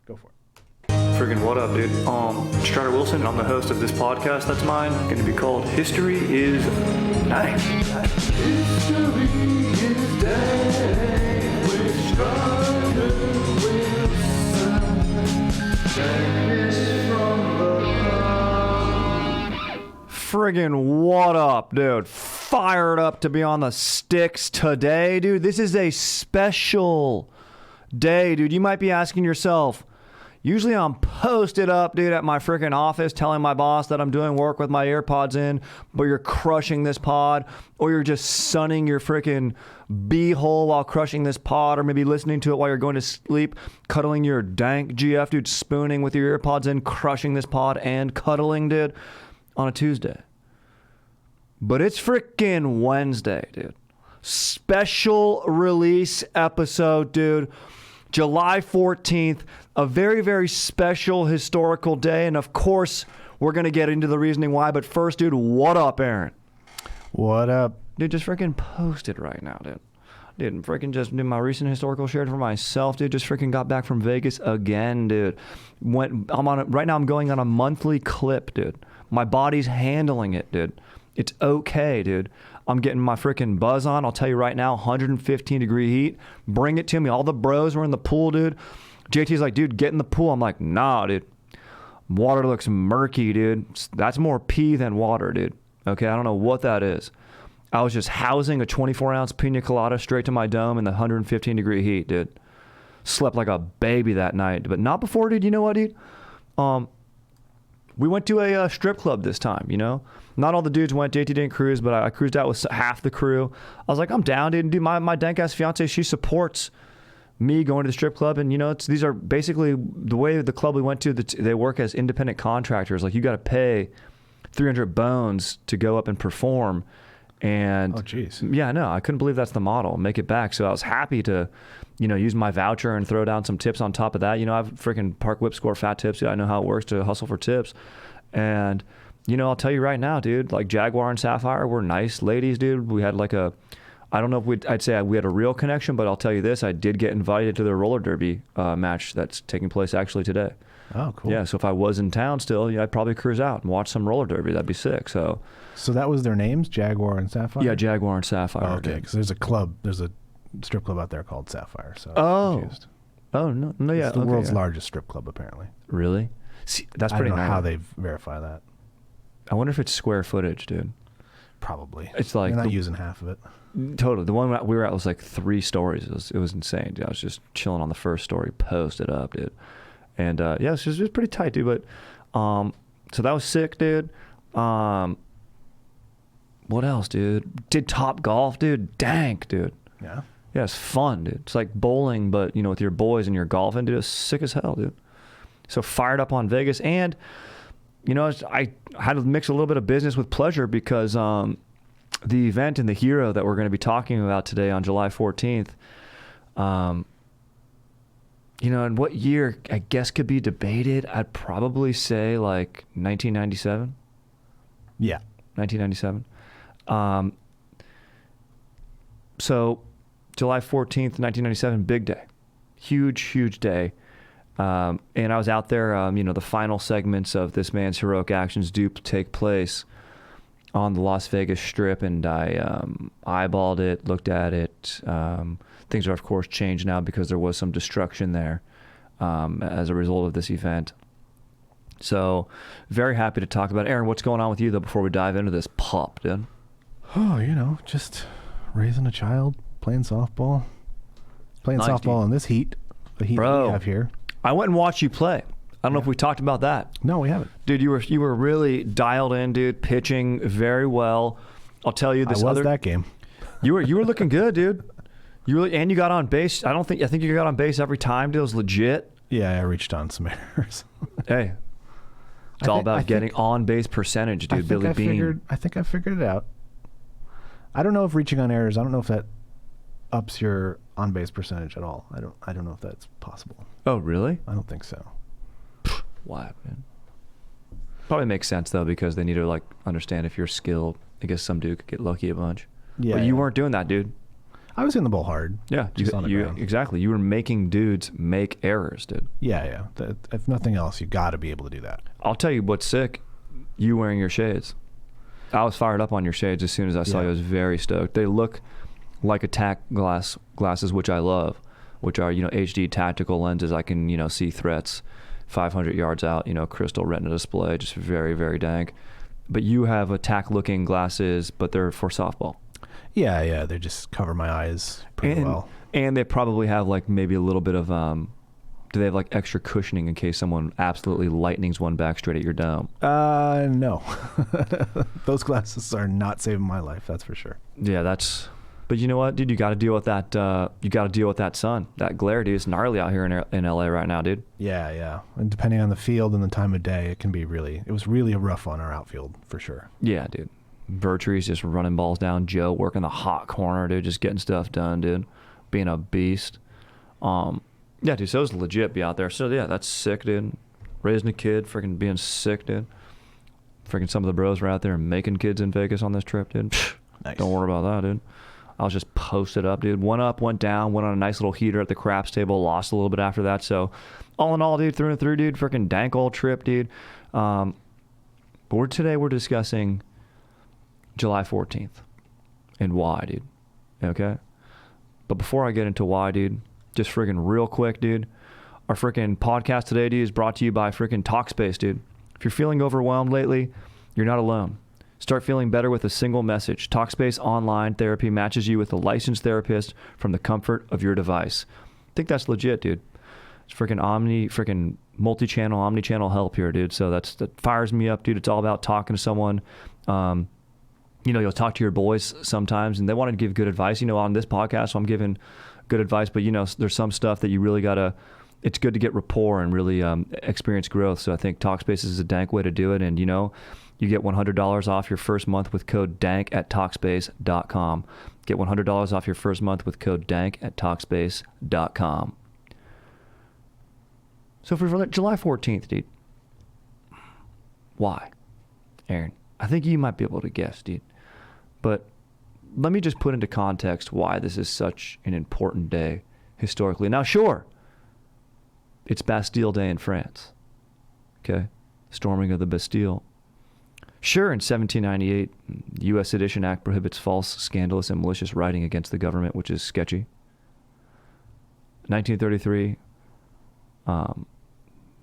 Go for it. Friggin' what up, dude? Strider Wilson, I'm the host of this podcast that's mine, going to be called History is Dank. History is Dank with Strider Wilson. Dankness from the ground. Friggin' what up, dude? Fired up to be on the sticks today, dude. This is a special day, dude. You might be asking yourself, usually I'm posted up, dude, at my freaking office telling my boss that I'm doing work with my AirPods in, but you're crushing this pod, or you're just sunning your freaking beehole while crushing this pod, or maybe listening to it while you're going to sleep, cuddling your dank GF, dude, spooning with your AirPods in, crushing this pod and cuddling, dude, on a Tuesday. But it's freaking Wednesday, dude. Special release episode, dude. July 14th, a very, very special historical day. And of course, we're going to get into the reasoning why. But first, dude, what up, Aaron? What up? Dude, just freaking post it right now, dude. Dude, freaking just did my recent historical shared for myself, dude. Just freaking got back from Vegas again, dude. Right now I'm going on a monthly clip, dude. My body's handling it, dude. It's okay, dude. I'm getting my freaking buzz on. I'll tell you right now, 115 degree heat. Bring it to me. All the bros were in the pool, dude. JT's like, dude, get in the pool. I'm like, nah, dude. Water looks murky, dude. That's more pee than water, dude. Okay, I don't know what that is. I was just housing a 24-ounce pina colada straight to my dome in the 115 degree heat, dude. Slept like a baby that night, but not before, dude. You know what, dude? We went to a strip club this time, you know? Not all the dudes went. JT didn't cruise, but I cruised out with half the crew. I was like, I'm down, dude. Dude, my dank-ass fiance, she supports me going to the strip club. And, you know, these are basically the way the club we went to, they work as independent contractors. Like, you got to pay 300 bones to go up and perform. And, oh, geez. Yeah, no, I couldn't believe that's the model. Make it back. So I was happy to, you know, use my voucher and throw down some tips on top of that. You know, I've freaking Park Whip score fat tips. Dude, I know how it works to hustle for tips. And, you know, I'll tell you right now, dude, like Jaguar and Sapphire were nice ladies, dude. We had like I don't know if I'd say we had a real connection, but I'll tell you this, I did get invited to their roller derby match that's taking place actually today. Oh, cool. Yeah, so if I was in town still, yeah, I'd probably cruise out and watch some roller derby. That'd be sick. So that was their names, Jaguar and Sapphire? Yeah, Jaguar and Sapphire. Oh, okay, because there's a strip club out there called Sapphire, so I was confused. Oh, no, yeah. It's the world's largest strip club, apparently. Really? See, that's pretty I don't know nice. how they verify that. I wonder if it's square footage, dude. Probably. It's like they're not using half of it. Totally. The one we were at was like 3 stories. It was insane, dude. I was just chilling on the first story, posted up, dude. And yeah, it was pretty tight, dude. But so that was sick, dude. What else, dude? Did Top Golf, dude. Dank, dude. Yeah. Yeah, it's fun, dude. It's like bowling, but you know, with your boys and you're golfing, dude. It's sick as hell, dude. So fired up on Vegas. And you know, I had to mix a little bit of business with pleasure because the event and the hero that we're going to be talking about today on July 14th, you know, in what year I guess could be debated. I'd probably say like 1997. Yeah. 1997. So July 14th, 1997, big day. Huge day. And I was out there, you know, the final segments of this man's heroic actions do take place on the Las Vegas Strip, and I eyeballed it, looked at it. Things are, of course, changed now because there was some destruction there as a result of this event. So very happy to talk about it. Aaron, what's going on with you, though, before we dive into this pup, dude? Oh, you know, just raising a child, playing softball. Playing nice, softball dude. In this heat, the heat Bro, we have here. I went and watched you play. I don't know if we talked about that. No, we haven't. Dude, you were really dialed in, dude, pitching very well. I'll tell you this I was that game. You were looking good, dude. And you got on base. I think you got on base every time, dude. It was legit. Yeah, I reached on some errors. Hey. It's all about getting on base percentage, dude. Billy Bean. I think I figured it out. I don't know if reaching on errors, I don't know if that ups your on base percentage at all. I don't know if that's possible. Oh, really? I don't think so. Why, man? Probably makes sense though, because they need to like understand if you're skilled. I guess some dude could get lucky a bunch. Yeah. But you weren't doing that, dude. I was hitting the ball hard. Yeah, just on the ground. exactly. You were making dudes make errors, dude. Yeah. If nothing else, you got to be able to do that. I'll tell you what's sick. You wearing your shades. I was fired up on your shades as soon as I saw you. I was very stoked. They look like attack glasses, which I love, which are, HD tactical lenses. I can, see threats 500 yards out, crystal retina display, just very, very dank. But you have attack-looking glasses, but they're for softball. Yeah. They just cover my eyes pretty well. And they probably have like maybe a little bit of, do they have like extra cushioning in case someone absolutely lightnings one back straight at your dome? No. Those glasses are not saving my life, that's for sure. Yeah, but you know what, dude? You got to deal with that. You got to deal with that sun, that glare, dude. It's gnarly out here in LA right now, dude. Yeah. And depending on the field and the time of day, it was really rough on our outfield for sure. Yeah, dude. Vertree's just running balls down. Joe working the hot corner, dude, just getting stuff done, dude. Being a beast. Yeah, dude, so it was legit be out there. So, yeah, that's sick, dude. Raising a kid, freaking being sick, dude. Freaking some of the bros were out there making kids in Vegas on this trip, dude. Nice. Don't worry about that, dude. I was just posted up, dude. Went up, went down, went on a nice little heater at the craps table, lost a little bit after that. So, all in all, dude, through and through, dude, freaking dank old trip, dude. But today we're discussing July 14th and why, dude. Okay? But before I get into why, dude, just freaking real quick, dude, our freaking podcast today, dude, is brought to you by freaking Talkspace, dude. If you're feeling overwhelmed lately, you're not alone. Start feeling better with a single message. Talkspace Online Therapy matches you with a licensed therapist from the comfort of your device. I think that's legit, dude. It's freaking multi-channel, omni-channel help here, dude. So that fires me up, dude. It's all about talking to someone. You'll talk to your boys sometimes, and they want to give good advice. On this podcast, so I'm giving good advice. But, there's some stuff that you really got to, it's good to get rapport and really experience growth. So I think Talkspace is a dank way to do it. And, you get $100 off your first month with code DANK at Talkspace.com. Get $100 off your first month with code DANK at Talkspace.com. So for July 14th, dude, why? Aaron, I think you might be able to guess, dude. But let me just put into context why this is such an important day historically. Now, sure, it's Bastille Day in France. Okay? Storming of the Bastille. Sure, in 1798, the U.S. Sedition Act prohibits false, scandalous, and malicious writing against the government, which is sketchy. 1933,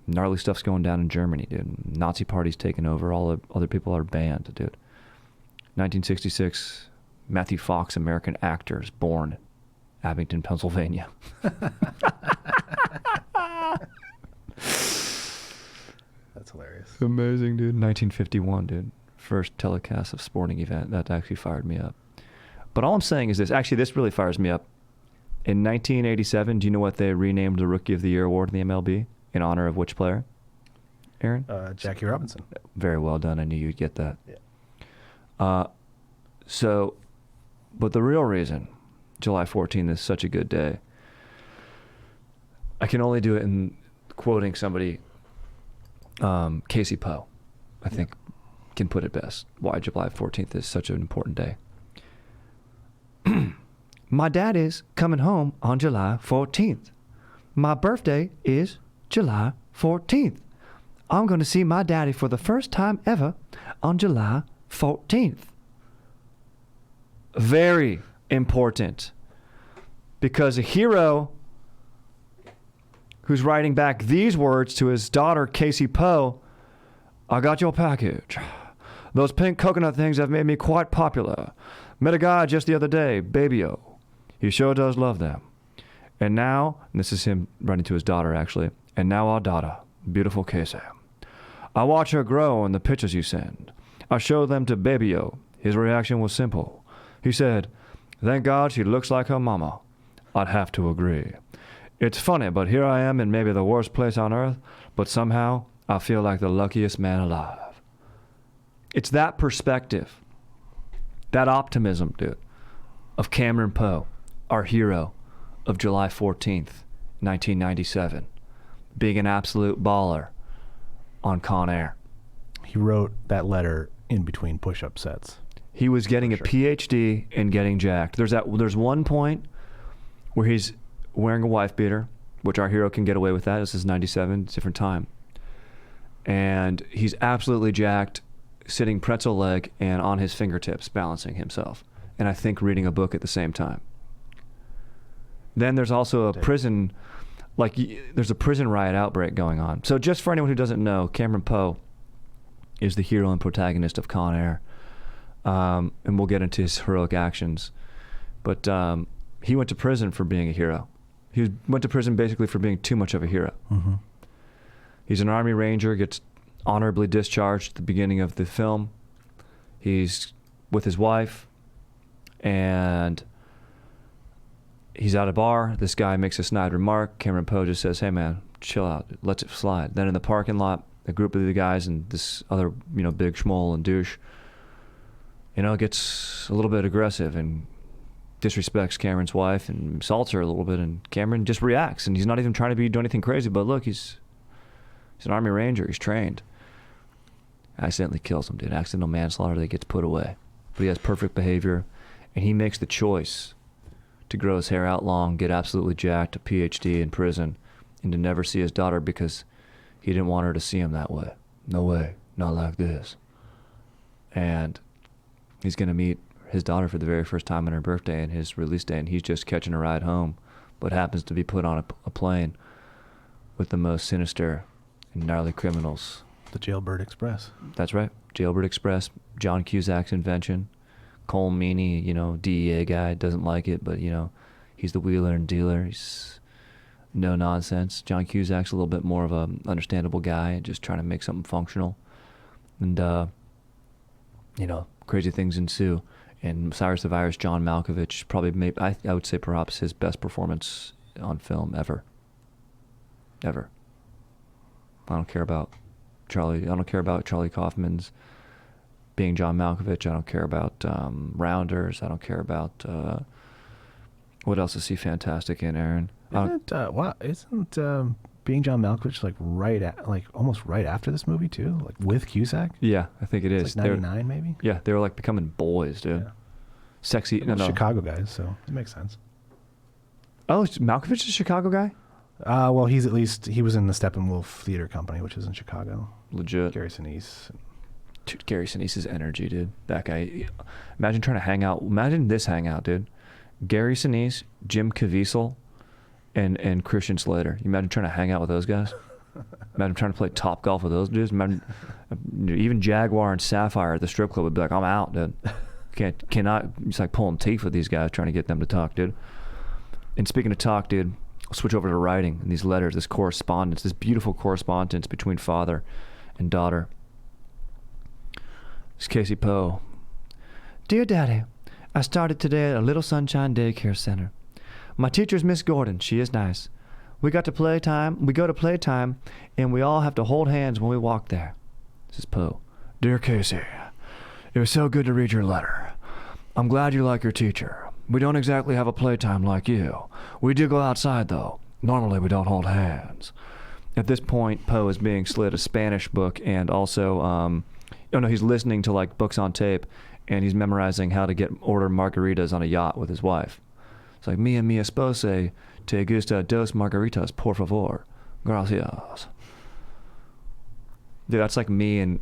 gnarly stuff's going down in Germany, dude. Nazi party's taking over. All the other people are banned, dude. 1966, Matthew Fox, American actor, is born, Abington, Pennsylvania. That's hilarious. Amazing, dude. 1951, dude. First telecast of sporting event. That actually fired me up. But all I'm saying is this. Actually, this really fires me up. In 1987, do you know what they renamed the Rookie of the Year award in the MLB? In honor of which player? Aaron? Jackie Robinson. Very well done. I knew you'd get that. Yeah. But the real reason July 14th is such a good day, I can only do it in quoting somebody, Casey Poe, I think, can put it best. Why July 14th is such an important day. My dad is coming home on July 14th. My birthday is July 14th. I'm going to see my daddy for the first time ever on July 14th. Very important. Because a hero who's writing back these words to his daughter, Casey Poe, I got your package. Those pink coconut things have made me quite popular. Met a guy just the other day, Baby-O. He sure does love them. And now, and this is him writing to his daughter, actually, and now our daughter, beautiful Casey. I watch her grow in the pictures you send. I show them to Baby-O. His reaction was simple. He said, thank God she looks like her mama. I'd have to agree. It's funny, but here I am in maybe the worst place on earth, but somehow I feel like the luckiest man alive. It's that perspective, that optimism, dude, of Cameron Poe, our hero of July 14th, 1997, being an absolute baller on Con Air. He wrote that letter in between push-up sets. He was getting a PhD and getting jacked. There's one point where he's wearing a wife beater, which our hero can get away with that. This is 97, different time. And he's absolutely jacked, sitting pretzel leg and on his fingertips, balancing himself. And I think reading a book at the same time. Then there's also a prison, there's a prison riot outbreak going on. So just for anyone who doesn't know, Cameron Poe is the hero and protagonist of Con Air. And we'll get into his heroic actions. But he went to prison for being a hero. He went to prison basically for being too much of a hero. Mm-hmm. He's an Army Ranger, gets honorably discharged at the beginning of the film. He's with his wife, and he's at a bar. This guy makes a snide remark. Cameron Poe just says, "Hey man, chill out, lets it slide." Then in the parking lot, a group of the guys and this other, big schmoll and douche, gets a little bit aggressive and disrespects Cameron's wife and assaults her a little bit, and Cameron just reacts, and he's not even trying to do anything crazy, but look, he's an Army Ranger, he's trained. Accidentally kills him, dude. Accidental manslaughter that gets put away. But he has perfect behavior, and he makes the choice to grow his hair out long, get absolutely jacked, a PhD in prison, and to never see his daughter because he didn't want her to see him that way. No way, not like this. And he's going to meet his daughter for the very first time on her birthday and his release day, and he's just catching a ride home, but happens to be put on a plane with the most sinister and gnarly criminals. The Jailbird Express. That's right. Jailbird Express, John Cusack's invention. Cole Meany, DEA guy, doesn't like it, but, he's the wheeler and dealer. He's no nonsense. John Cusack's a little bit more of a understandable guy, just trying to make something functional. And, crazy things ensue. And Cyrus the Virus, John Malkovich, probably, I would say perhaps his best performance on film ever. Ever. I don't care about Charlie Kaufman's being John Malkovich. I don't care about Rounders. I don't care about what else is he fantastic in, Aaron? Isn't being John Malkovich almost right after this movie too, with Cusack? Yeah, I think it is. Like 99 maybe. Yeah, they were becoming boys, dude. Yeah. Sexy. No. Chicago guys, so it makes sense. Oh, Malkovich is a Chicago guy? Well, he was in the Steppenwolf Theater Company, which is in Chicago. Legit. Gary Sinise. Dude, Gary Sinise's energy, dude. That guy. Imagine trying to hang out. Imagine this hangout, dude. Gary Sinise, Jim Caviezel, and Christian Slater. You imagine trying to hang out with those guys? Imagine trying to play top golf with those dudes. Imagine, even Jaguar and Sapphire at the strip club would be like, "I'm out, dude. Cannot." It's like pulling teeth with these guys, trying to get them to talk, dude. And speaking of talk, dude, I'll switch over to writing and these letters, this correspondence, this beautiful correspondence between father and daughter. It's Casey Poe. Dear Daddy, I started today at a Little Sunshine Daycare Center. My teacher's Miss Gordon. She is nice. We go to playtime, and we all have to hold hands when we walk there. This is Poe. Dear Casey, it was so good to read your letter. I'm glad you like your teacher. We don't exactly have a playtime like you. We do go outside, though. Normally, we don't hold hands. At this point, Poe is being slid a Spanish book and also, he's listening to books on tape, and he's memorizing how to order margaritas on a yacht with his wife. It's like, mi esposa te gusta dos margaritas, por favor. Gracias. Dude, that's like me and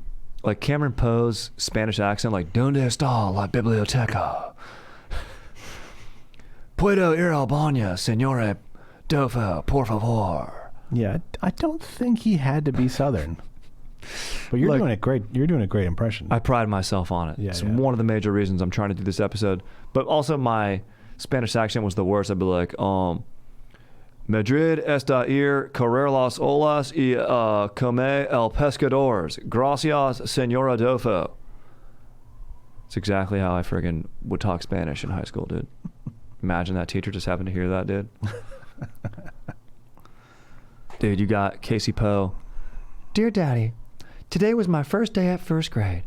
Cameron Poe's Spanish accent, ¿Dónde está la biblioteca? Puedo ir al baño, señora Dofo, por favor. Yeah, I don't think he had to be Southern. But you're doing it great. You're doing a great impression. I pride myself on it. Yeah, it's one of the major reasons I'm trying to do this episode. But also my Spanish accent was the worst. I'd be like, Madrid está ir correr las olas y comer el pescadores. Gracias, señora Dofo. It's exactly how I friggin' would talk Spanish in high school, dude. Imagine that teacher just happened to hear that, dude. Dude, you got Casey Poe. Dear Daddy, today was my first day at first grade.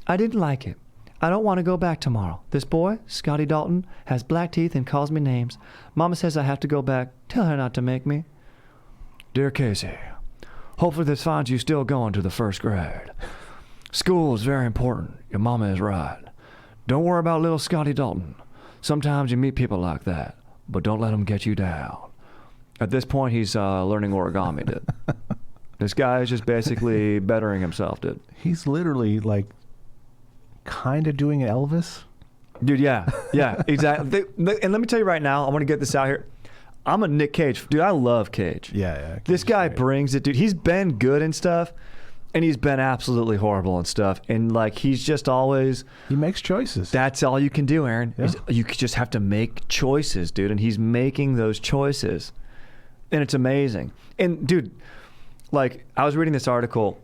I didn't like it. I don't want to go back tomorrow. This boy, Scotty Dalton, has black teeth and calls me names. Mama says I have to go back. Tell her not to make me. Dear Casey, hopefully this finds you still going to the first grade. School is very important. Your mama is right. Don't worry about little Scotty Dalton. Sometimes you meet people like that, but don't let them get you down. At this point, he's learning origami, dude. This guy is just basically bettering himself, dude. He's literally like kind of doing Elvis. Dude, yeah, exactly. And let me tell you right now, I want to get this out here. I'm a Nick Cage. Dude, I love Cage. Yeah. This guy brings it, dude. He's been good and stuff, and he's been absolutely horrible and stuff. And, like, he's just always... He makes choices. That's all you can do, Aaron. Yeah. You just have to make choices, dude. And he's making those choices. And it's amazing. And, dude, like, I was reading this article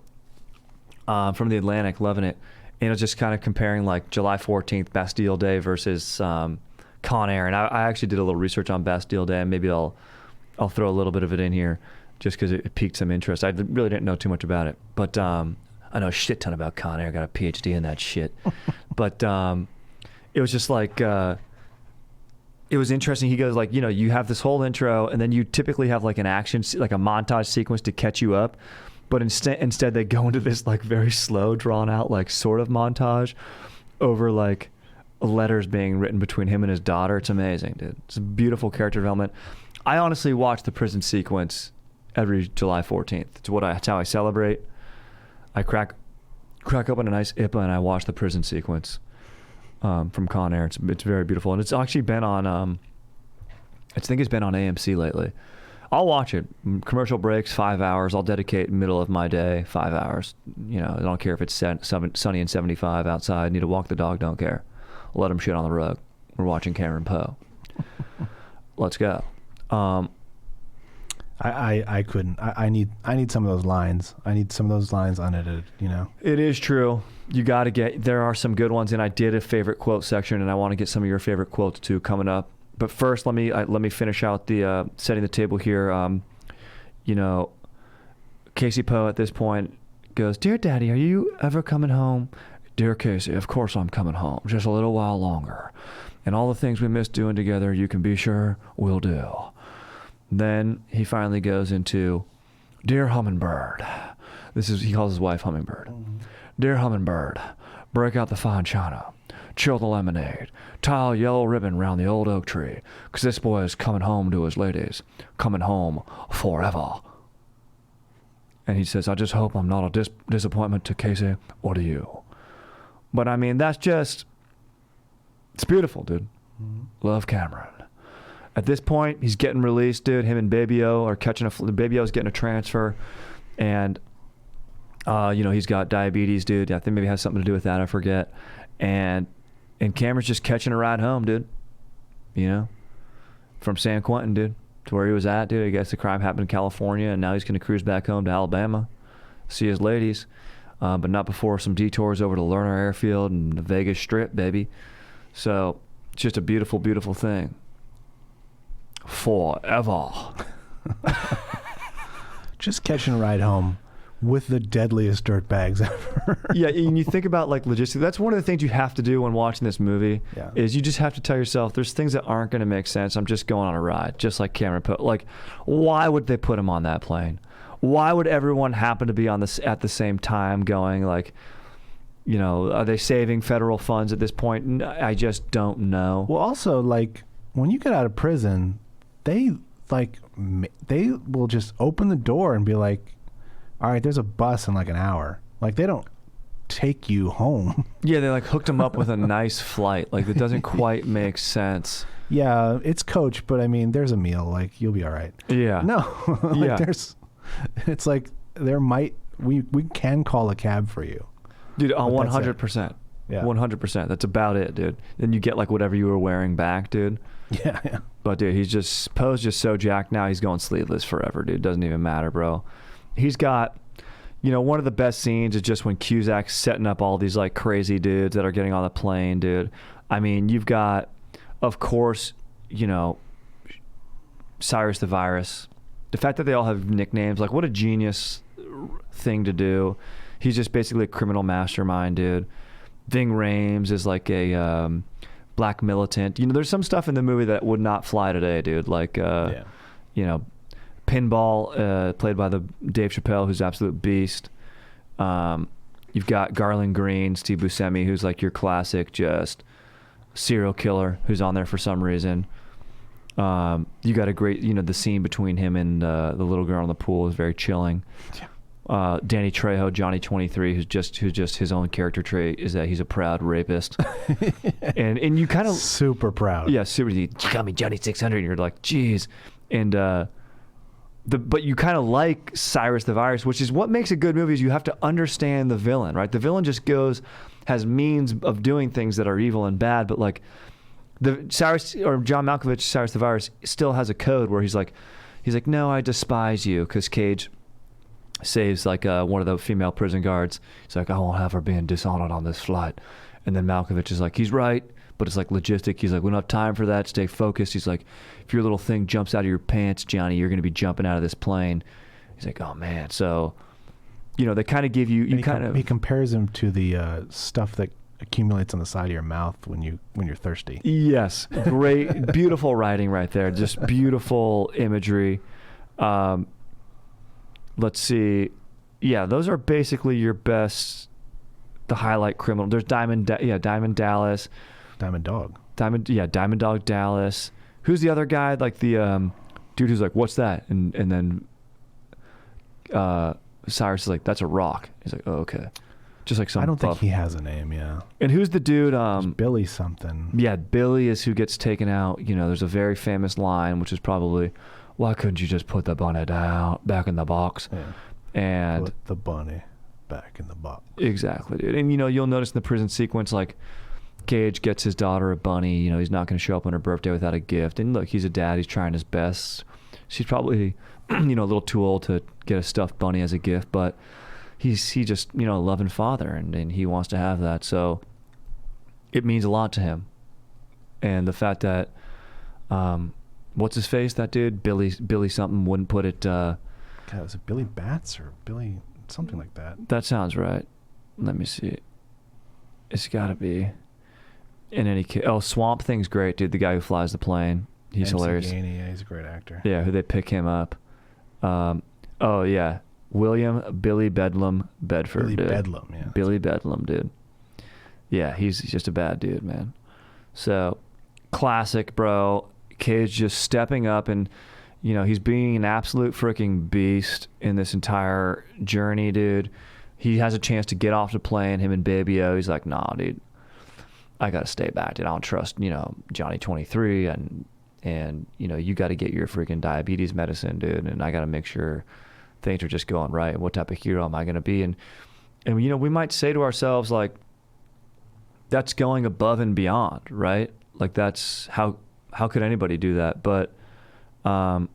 from the Atlantic, loving it. And it was just kind of comparing, like, July 14th, Bastille Day versus Con Air. And I actually did a little research on Bastille Day, and maybe I'll throw a little bit of it in here just because it piqued some interest. I really didn't know too much about it. But I know a shit ton about Con Air. I got a PhD in that shit. But it was just like... it was interesting. He goes like, you know, you have this whole intro, and then you typically have like an action, like a montage sequence to catch you up. But instead they go into this like very slow, drawn out, like sort of montage over like letters being written between him and his daughter. It's amazing, dude. It's a beautiful character development. I honestly watch the prison sequence every July 14th. It's how I celebrate. I crack open a nice IPA and I watch the prison sequence from Con Air. It's very beautiful, and it's actually been on I think it's been on AMC lately. I'll watch it. Commercial breaks, 5 hours. I'll dedicate middle of my day, 5 hours. You know, I don't care if it's sunny and 75 outside. Need to walk the dog, don't care. Let him shit on the rug. We're watching Cameron Poe. Let's go. I couldn't. I need some of those lines. I need some of those lines unedited, you know? It is true. You got to there are some good ones, and I did a favorite quote section, and I want to get some of your favorite quotes too coming up. But first, let me finish out the setting the table here. You know, Casey Poe at this point goes, "Dear Daddy, are you ever coming home?" "Dear Casey, of course I'm coming home. Just a little while longer. And all the things we miss doing together, you can be sure we'll do." Then he finally goes into, "Dear Hummingbird." He calls his wife Hummingbird. Mm-hmm. "Dear Hummingbird, break out the fine china. Chill the lemonade. Tie a yellow ribbon round the old oak tree, 'cause this boy is coming home to his ladies. Coming home forever." And he says, "I just hope I'm not a disappointment to Casey or to you." But I mean, it's beautiful, dude. Mm-hmm. Love Cameron. At this point, he's getting released, dude. Him and Baby-O are Baby-O's getting a transfer. And, you know, he's got diabetes, dude. I think maybe it has something to do with that. I forget. And Cameron's just catching a ride home, dude. You know, from San Quentin, dude, to where he was at, dude. I guess the crime happened in California, and now he's going to cruise back home to Alabama, see his ladies, but not before some detours over to Lerner airfield and the Vegas Strip, baby. So it's just a beautiful, beautiful thing. Forever. Just catching a ride home with the deadliest dirtbags ever. Yeah, and you think about like logistics. That's one of the things you have to do when watching this movie. Yeah. Is you just have to tell yourself there's things that aren't going to make sense. I'm just going on a ride, just like Cameron Poe. Like, why would they put him on that plane? Why would everyone happen to be on this at the same time going like, you know, are they saving federal funds at this point? I just don't know. Well, also like when you get out of prison, they will just open the door and be like, "All right, there's a bus in like an hour." Like they don't take you home. Yeah, they like hooked him up with a nice flight. Like it doesn't quite make sense. Yeah, it's coach, but I mean, there's a meal. Like you'll be all right. Yeah. No. Like it's like we can call a cab for you. Dude, 100%. Yeah. 100%. That's about it, dude. Then you get like whatever you were wearing back, dude. Yeah. But dude, Poe's just so jacked now. He's going sleeveless forever, dude. Doesn't even matter, bro. He's got, you know, one of the best scenes is just when Cusack's setting up all these like crazy dudes that are getting on the plane, dude. I mean, you've got, of course, you know, Cyrus the Virus. The fact that they all have nicknames, like what a genius thing to do. He's just basically a criminal mastermind, dude. Ving Rhames is like a black militant. You know, there's some stuff in the movie that would not fly today, dude. Like, you know, Pinball, played by the Dave Chappelle, who's an absolute beast. You've got Garland Green, Steve Buscemi, who's like your classic, just serial killer who's on there for some reason. You got a great, the scene between him and the little girl in the pool is very chilling. Danny Trejo, Johnny 23, who's just his own character trait is that he's a proud rapist, and you kind of super proud. Yeah, super. You call me Johnny 600, and you're like, geez, and but you kind of like Cyrus the Virus, which is what makes a good movie. Is you have to understand the villain, right? The villain just has means of doing things that are evil and bad, but like the Cyrus or John Malkovich, Cyrus the Virus, still has a code where he's like, no, I despise you, because Cage saves like one of the female prison guards. He's like, I won't have her being dishonored on this flight. And then Malkovich is like, he's right, but it's like logistic. He's like, we don't have time for that. Stay focused. He's like, if your little thing jumps out of your pants, Johnny, you're going to be jumping out of this plane. He's like, oh man. So, they kind of give you he compares him to the stuff that accumulates on the side of your mouth when you're thirsty. Yes, great, beautiful writing right there. Just beautiful imagery. Let's see. Yeah, those are basically your best, the highlight criminal. There's Diamond Dallas. Diamond Dog. Diamond Dog Dallas. Who's the other guy? Like the dude who's like, what's that? And then Cyrus is like, that's a rock. He's like, oh, okay. Just like some I don't puff. think he has a name, yeah. And who's the dude? Billy something. Yeah, Billy is who gets taken out. There's a very famous line, which is probably, why couldn't you just put the bunny back in the box? Yeah. And put the bunny back in the box. Exactly, dude. And you'll notice in the prison sequence, like Cage gets his daughter a bunny. He's not going to show up on her birthday without a gift. And look, he's a dad. He's trying his best. She's probably, a little too old to get a stuffed bunny as a gift, but he just, a loving father, and he wants to have that. So it means a lot to him. And the fact that, what's his face? That dude, Billy something, wouldn't put it. God, was it Billy Bats or Billy something like that? That sounds right. Let me see. It's got to be. In any case, Swamp Thing's great, dude. The guy who flies the plane, he's hilarious. Gainey, yeah, he's a great actor. Yeah, who they pick him up. Oh yeah, William Billy Bedlam Bedford. Billy dude. Bedlam, yeah. Billy Bedlam, dude. Yeah, he's just a bad dude, man. So, classic, bro. Cage just stepping up, and he's being an absolute freaking beast in this entire journey, dude. He has a chance to get off the plane, him and Baby O. He's like, nah, dude, I got to stay back, dude. I don't trust, Johnny 23, and you got to get your freaking diabetes medicine, dude, and I got to make sure things are just going right. What type of hero am I going to be? And we might say to ourselves, like, that's going above and beyond, right? Like, that's how could anybody do that? But to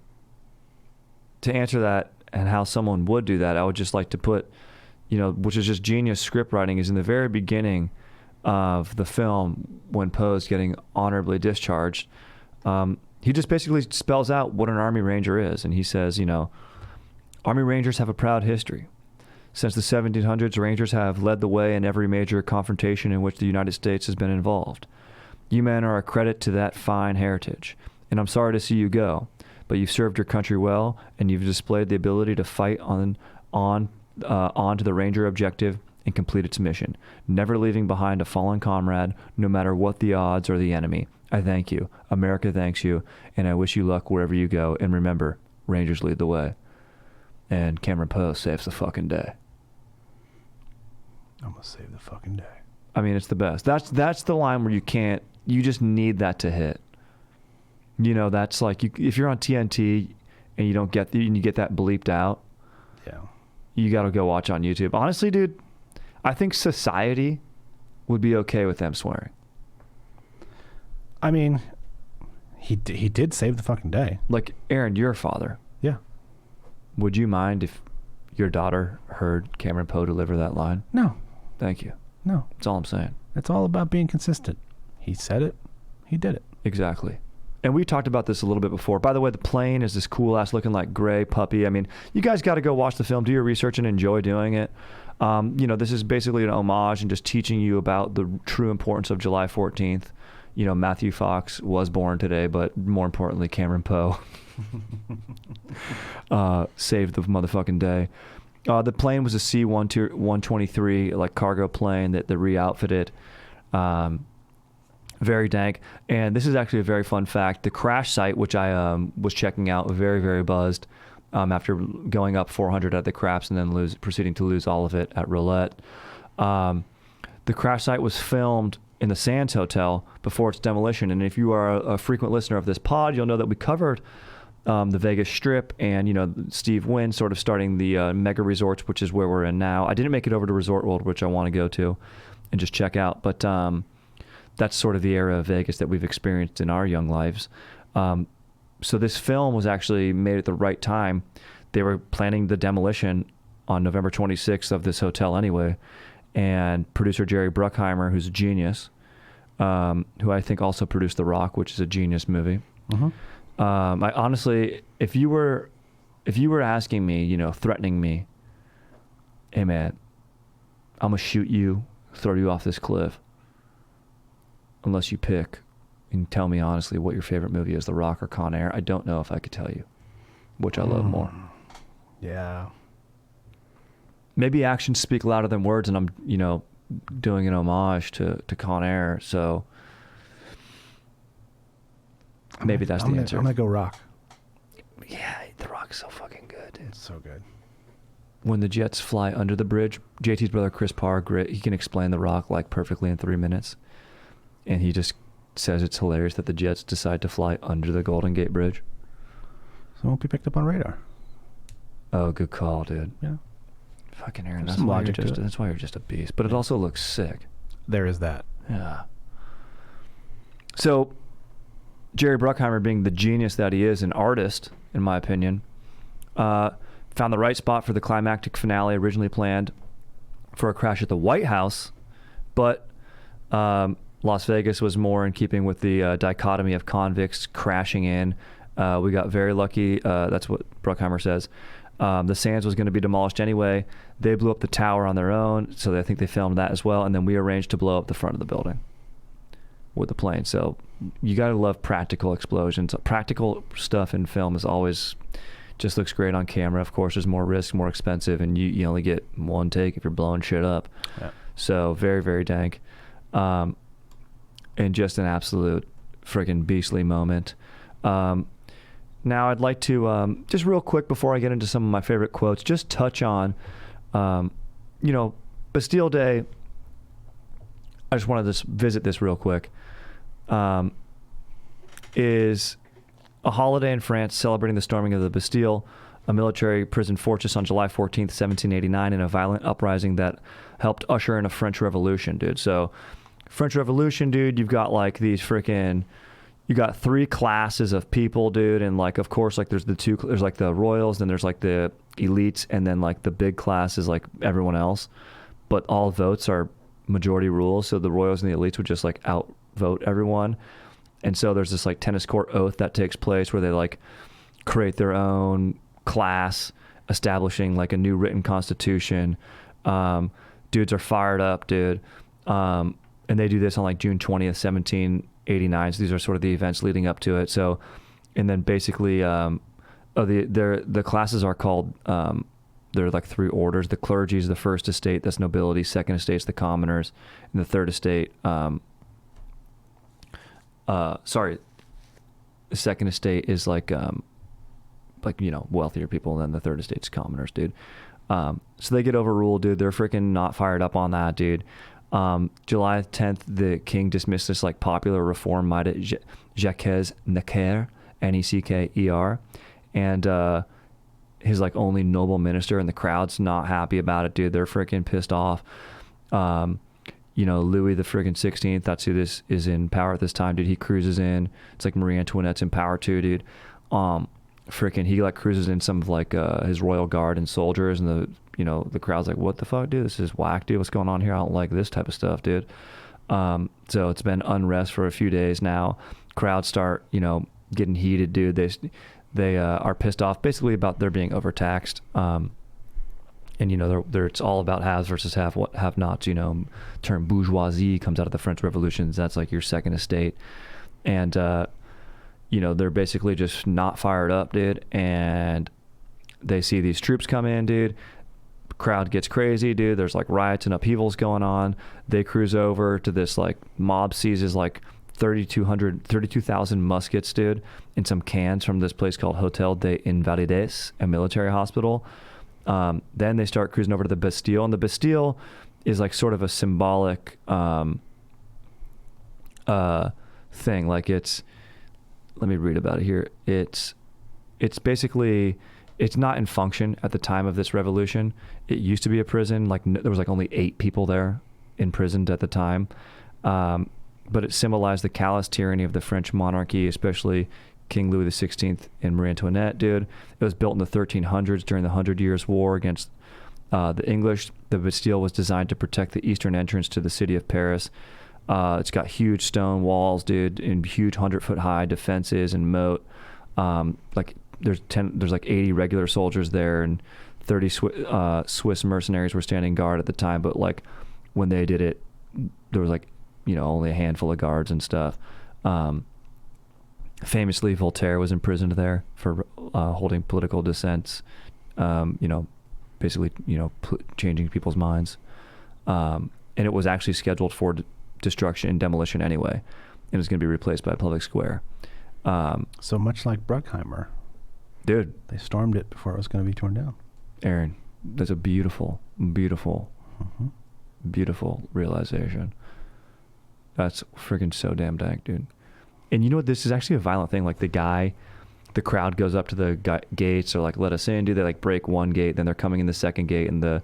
answer that and how someone would do that, I would just like to put, which is just genius script writing, is in the very beginning of the film when Poe's getting honorably discharged. He just basically spells out what an Army Ranger is. And he says, Army Rangers have a proud history. Since the 1700s, Rangers have led the way in every major confrontation in which the United States has been involved. You men are a credit to that fine heritage, and I'm sorry to see you go, but you've served your country well, and you've displayed the ability to fight on to the Ranger objective and complete its mission, never leaving behind a fallen comrade, no matter what the odds or the enemy. I thank you. America thanks you, and I wish you luck wherever you go. And remember, Rangers lead the way. And Cameron Poe saves the fucking day. I'm gonna save the fucking day. I mean, it's the best. That's the line where you just need that to hit. That's like, if you're on TNT and you get that bleeped out, yeah, you got to go watch on YouTube. Honestly, dude, I think society would be okay with them swearing. I mean, he did save the fucking day. Like, Aaron, you're a father. Yeah. Would you mind if your daughter heard Cameron Poe deliver that line? No. Thank you. No. That's all I'm saying. It's all about being consistent. He said it. He did it. Exactly. And we talked about this a little bit before. By the way, the plane is this cool ass looking like gray puppy. I mean, you guys got to go watch the film, do your research, and enjoy doing it. This is basically an homage and just teaching you about the true importance of July 14th. Matthew Fox was born today, but more importantly, Cameron Poe saved the motherfucking day. The plane was a C-123, like cargo plane that they re-outfitted. Very dank. And this is actually a very fun fact. The crash site, which I was checking out, very, very buzzed after going up 400 at the craps and then proceeding to lose all of it at roulette. The crash site was filmed in the Sands Hotel before its demolition. And if you are a frequent listener of this pod, you'll know that we covered the Vegas Strip and, Steve Wynn sort of starting the mega resorts, which is where we're in now. I didn't make it over to Resort World, which I want to go to and just check out. But that's sort of the era of Vegas that we've experienced in our young lives. So this film was actually made at the right time. They were planning the demolition on November 26th of this hotel anyway. And producer Jerry Bruckheimer, who's a genius, who I think also produced The Rock, which is a genius movie. Mm-hmm. I honestly, if you were asking me, threatening me, hey man, I'm gonna shoot you, throw you off this cliff, unless you pick and tell me honestly what your favorite movie is, The Rock or Con Air, I don't know if I could tell you which I love more. Yeah. Maybe actions speak louder than words, and I'm, doing an homage to Con Air, so maybe that's the answer. I'm gonna go Rock. Yeah, The Rock's so fucking good, dude. It's so good. When the jets fly under the bridge, JT's brother Chris Parr, he can explain The Rock like perfectly in 3 minutes, and he just says it's hilarious that the jets decide to fly under the Golden Gate Bridge. So it won't be picked up on radar. Oh, good call, dude. Yeah. Fucking Aaron, There's some logic to it. That's why you're just a beast. But it also looks sick. There is that. Yeah. So, Jerry Bruckheimer, being the genius that he is, an artist, in my opinion, found the right spot for the climactic finale originally planned for a crash at the White House, but Las Vegas was more in keeping with the dichotomy of convicts crashing in. We got very lucky. That's what Bruckheimer says. The Sands was going to be demolished anyway. They blew up the tower on their own, so I think they filmed that as well. And then we arranged to blow up the front of the building with the plane. So you got to love practical explosions. Practical stuff in film is always just looks great on camera. Of course, there's more risk, more expensive, and you only get one take if you're blowing shit up. Yeah. So very, very dank. And just an absolute friggin' beastly moment. Now I'd like to, just real quick before I get into some of my favorite quotes, just touch on, Bastille Day. I just wanted to visit this real quick. Is a holiday in France celebrating the storming of the Bastille, a military prison fortress on July 14th, 1789, in a violent uprising that helped usher in a French Revolution, dude. So French Revolution, dude, you've got like these freaking... You got three classes of people, dude, and like, of course, like there's like the royals, then there's like the elites, and then like the big class is like everyone else, but all votes are majority rules, so the royals and the elites would just like outvote everyone, and so there's this like tennis court oath that takes place where they like create their own class, establishing like a new written constitution. Dudes are fired up, dude, and they do this on like June 20th, 1789. So these are sort of the events leading up to it. So, and then basically, the classes are called, there are like three orders. The clergy is the first estate, that's nobility. Second estate is the commoners, and the third estate, the second estate is like wealthier people, and then the third estate's commoners, dude. So they get overruled, dude. They're freaking not fired up on that, dude. July 10th, the king dismissed this like popular reform minded Jacques Necker, Necker, and his like only noble minister, and the crowd's not happy about it, dude. They're freaking pissed off. Louis the freaking 16th, that's who this is in power at this time, dude. He cruises in. It's like Marie Antoinette's in power too, dude. He like cruises in some of like his royal guard and soldiers, and the crowd's like, what the fuck, dude? This is whack, dude. What's going on here? I don't like this type of stuff, dude. So it's been unrest for a few days now. Crowds start, getting heated, dude. They are pissed off basically about there being overtaxed. And it's all about haves versus have-nots. Term bourgeoisie comes out of the French Revolutions. That's like your second estate, and they're basically just not fired up, dude. And they see these troops come in, dude. Crowd gets crazy, dude. There's like riots and upheavals going on. They cruise over to this like mob seizes like 32,000 muskets, dude, in some cans from this place called Hotel des Invalides, a military hospital. Then they start cruising over to the Bastille, and the Bastille is like sort of a symbolic thing. Like let me read about it here. It's basically, it's not in function at the time of this revolution. It used to be a prison. Like there was like only 8 people there imprisoned at the time. But it symbolized the callous tyranny of the French monarchy, especially King Louis XVI and Marie Antoinette, dude. It was built in the 1300s during the 100 Years' War against the English. The Bastille was designed to protect the eastern entrance to the city of Paris. It's got huge stone walls, dude, and huge 100-foot high defenses and moat. Like there's like 80 regular soldiers there, and 30 Swiss mercenaries were standing guard at the time. But like when they did it, there was like, only a handful of guards and stuff. Famously, Voltaire was imprisoned there for holding political dissents, basically, changing people's minds. And it was actually scheduled for destruction and demolition anyway, and it was going to be replaced by a public square. So much like Bruckheimer. Dude. They stormed it before it was going to be torn down. Aaron, that's a beautiful, beautiful, beautiful realization. That's freaking so damn dank, dude. And you know what? This is actually a violent thing. Like the crowd goes up to the gates. They're like, let us in, dude. They like break one gate. Then they're coming in the second gate. And the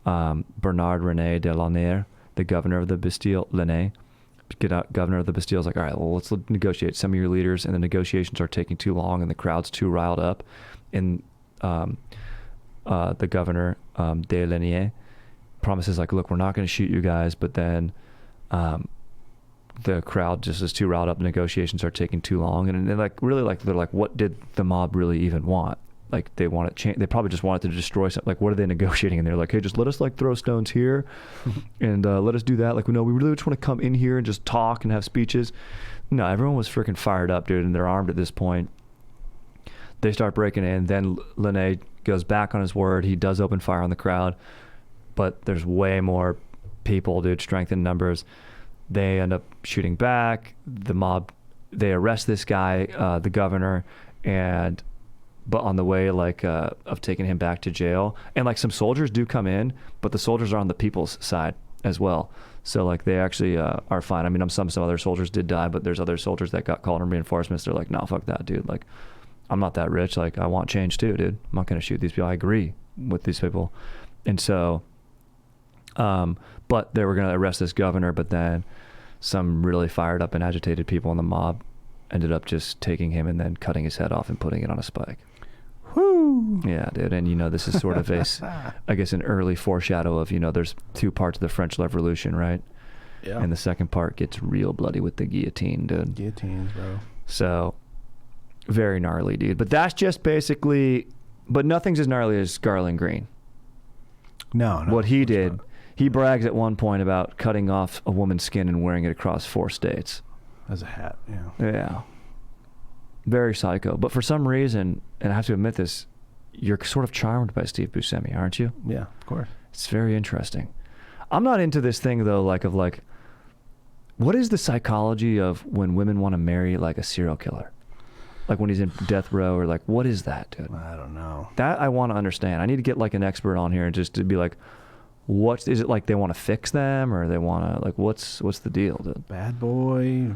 Bernard René de Lerner, the governor of the Bastille, governor of the Bastille, is like, all right, well, let's negotiate. Some of your leaders, and the negotiations are taking too long and the crowd's too riled up. And the governor, de Lerner, promises like, look, we're not going to shoot you guys. But then the crowd just is too riled up. Negotiations are taking too long, and they're like, really, like, they're like, what did the mob really even want? Like, they want to change. They probably just wanted to destroy something. Like, what are they negotiating? And they're like, hey, just let us like throw stones here, and let us do that. Like, no, we really just want to come in here and just talk and have speeches. No, everyone was freaking fired up, dude, and they're armed at this point. They start breaking in. Then Lerner goes back on his word. He does open fire on the crowd, but there's way more people, dude. Strength in numbers. They end up shooting back. The mob, they arrest this guy, the governor, but on the way, like, of taking him back to jail, and like some soldiers do come in, but the soldiers are on the people's side as well. So like they actually are fine. I mean, some other soldiers did die, but there's other soldiers that got called in reinforcements. They're like, no, fuck that, dude. Like, I'm not that rich. Like, I want change too, dude. I'm not gonna shoot these people. I agree with these people, and so. But they were going to arrest this governor, but then some really fired up and agitated people in the mob ended up just taking him and then cutting his head off and putting it on a spike. Woo! Yeah, dude. And, this is sort of I guess an early foreshadow of, there's 2 parts of the French Revolution, right? Yeah. And the second part gets real bloody with the guillotine, dude. Guillotines, bro. So, very gnarly, dude. But that's just basically, but nothing's as gnarly as Garland Green. No. What he did. He brags at one point about cutting off a woman's skin and wearing it across 4 states. As a hat, yeah. Yeah. Very psycho. But for some reason, and I have to admit this, you're sort of charmed by Steve Buscemi, aren't you? Yeah, of course. It's very interesting. I'm not into this thing, though, what is the psychology of when women want to marry, like, a serial killer? Like when he's in death row, or like, what is that, dude? I don't know. That I want to understand. I need to get, like, an expert on here just to be like, is it like they want to fix them, or they want to, like, what's the deal, dude? Bad boy,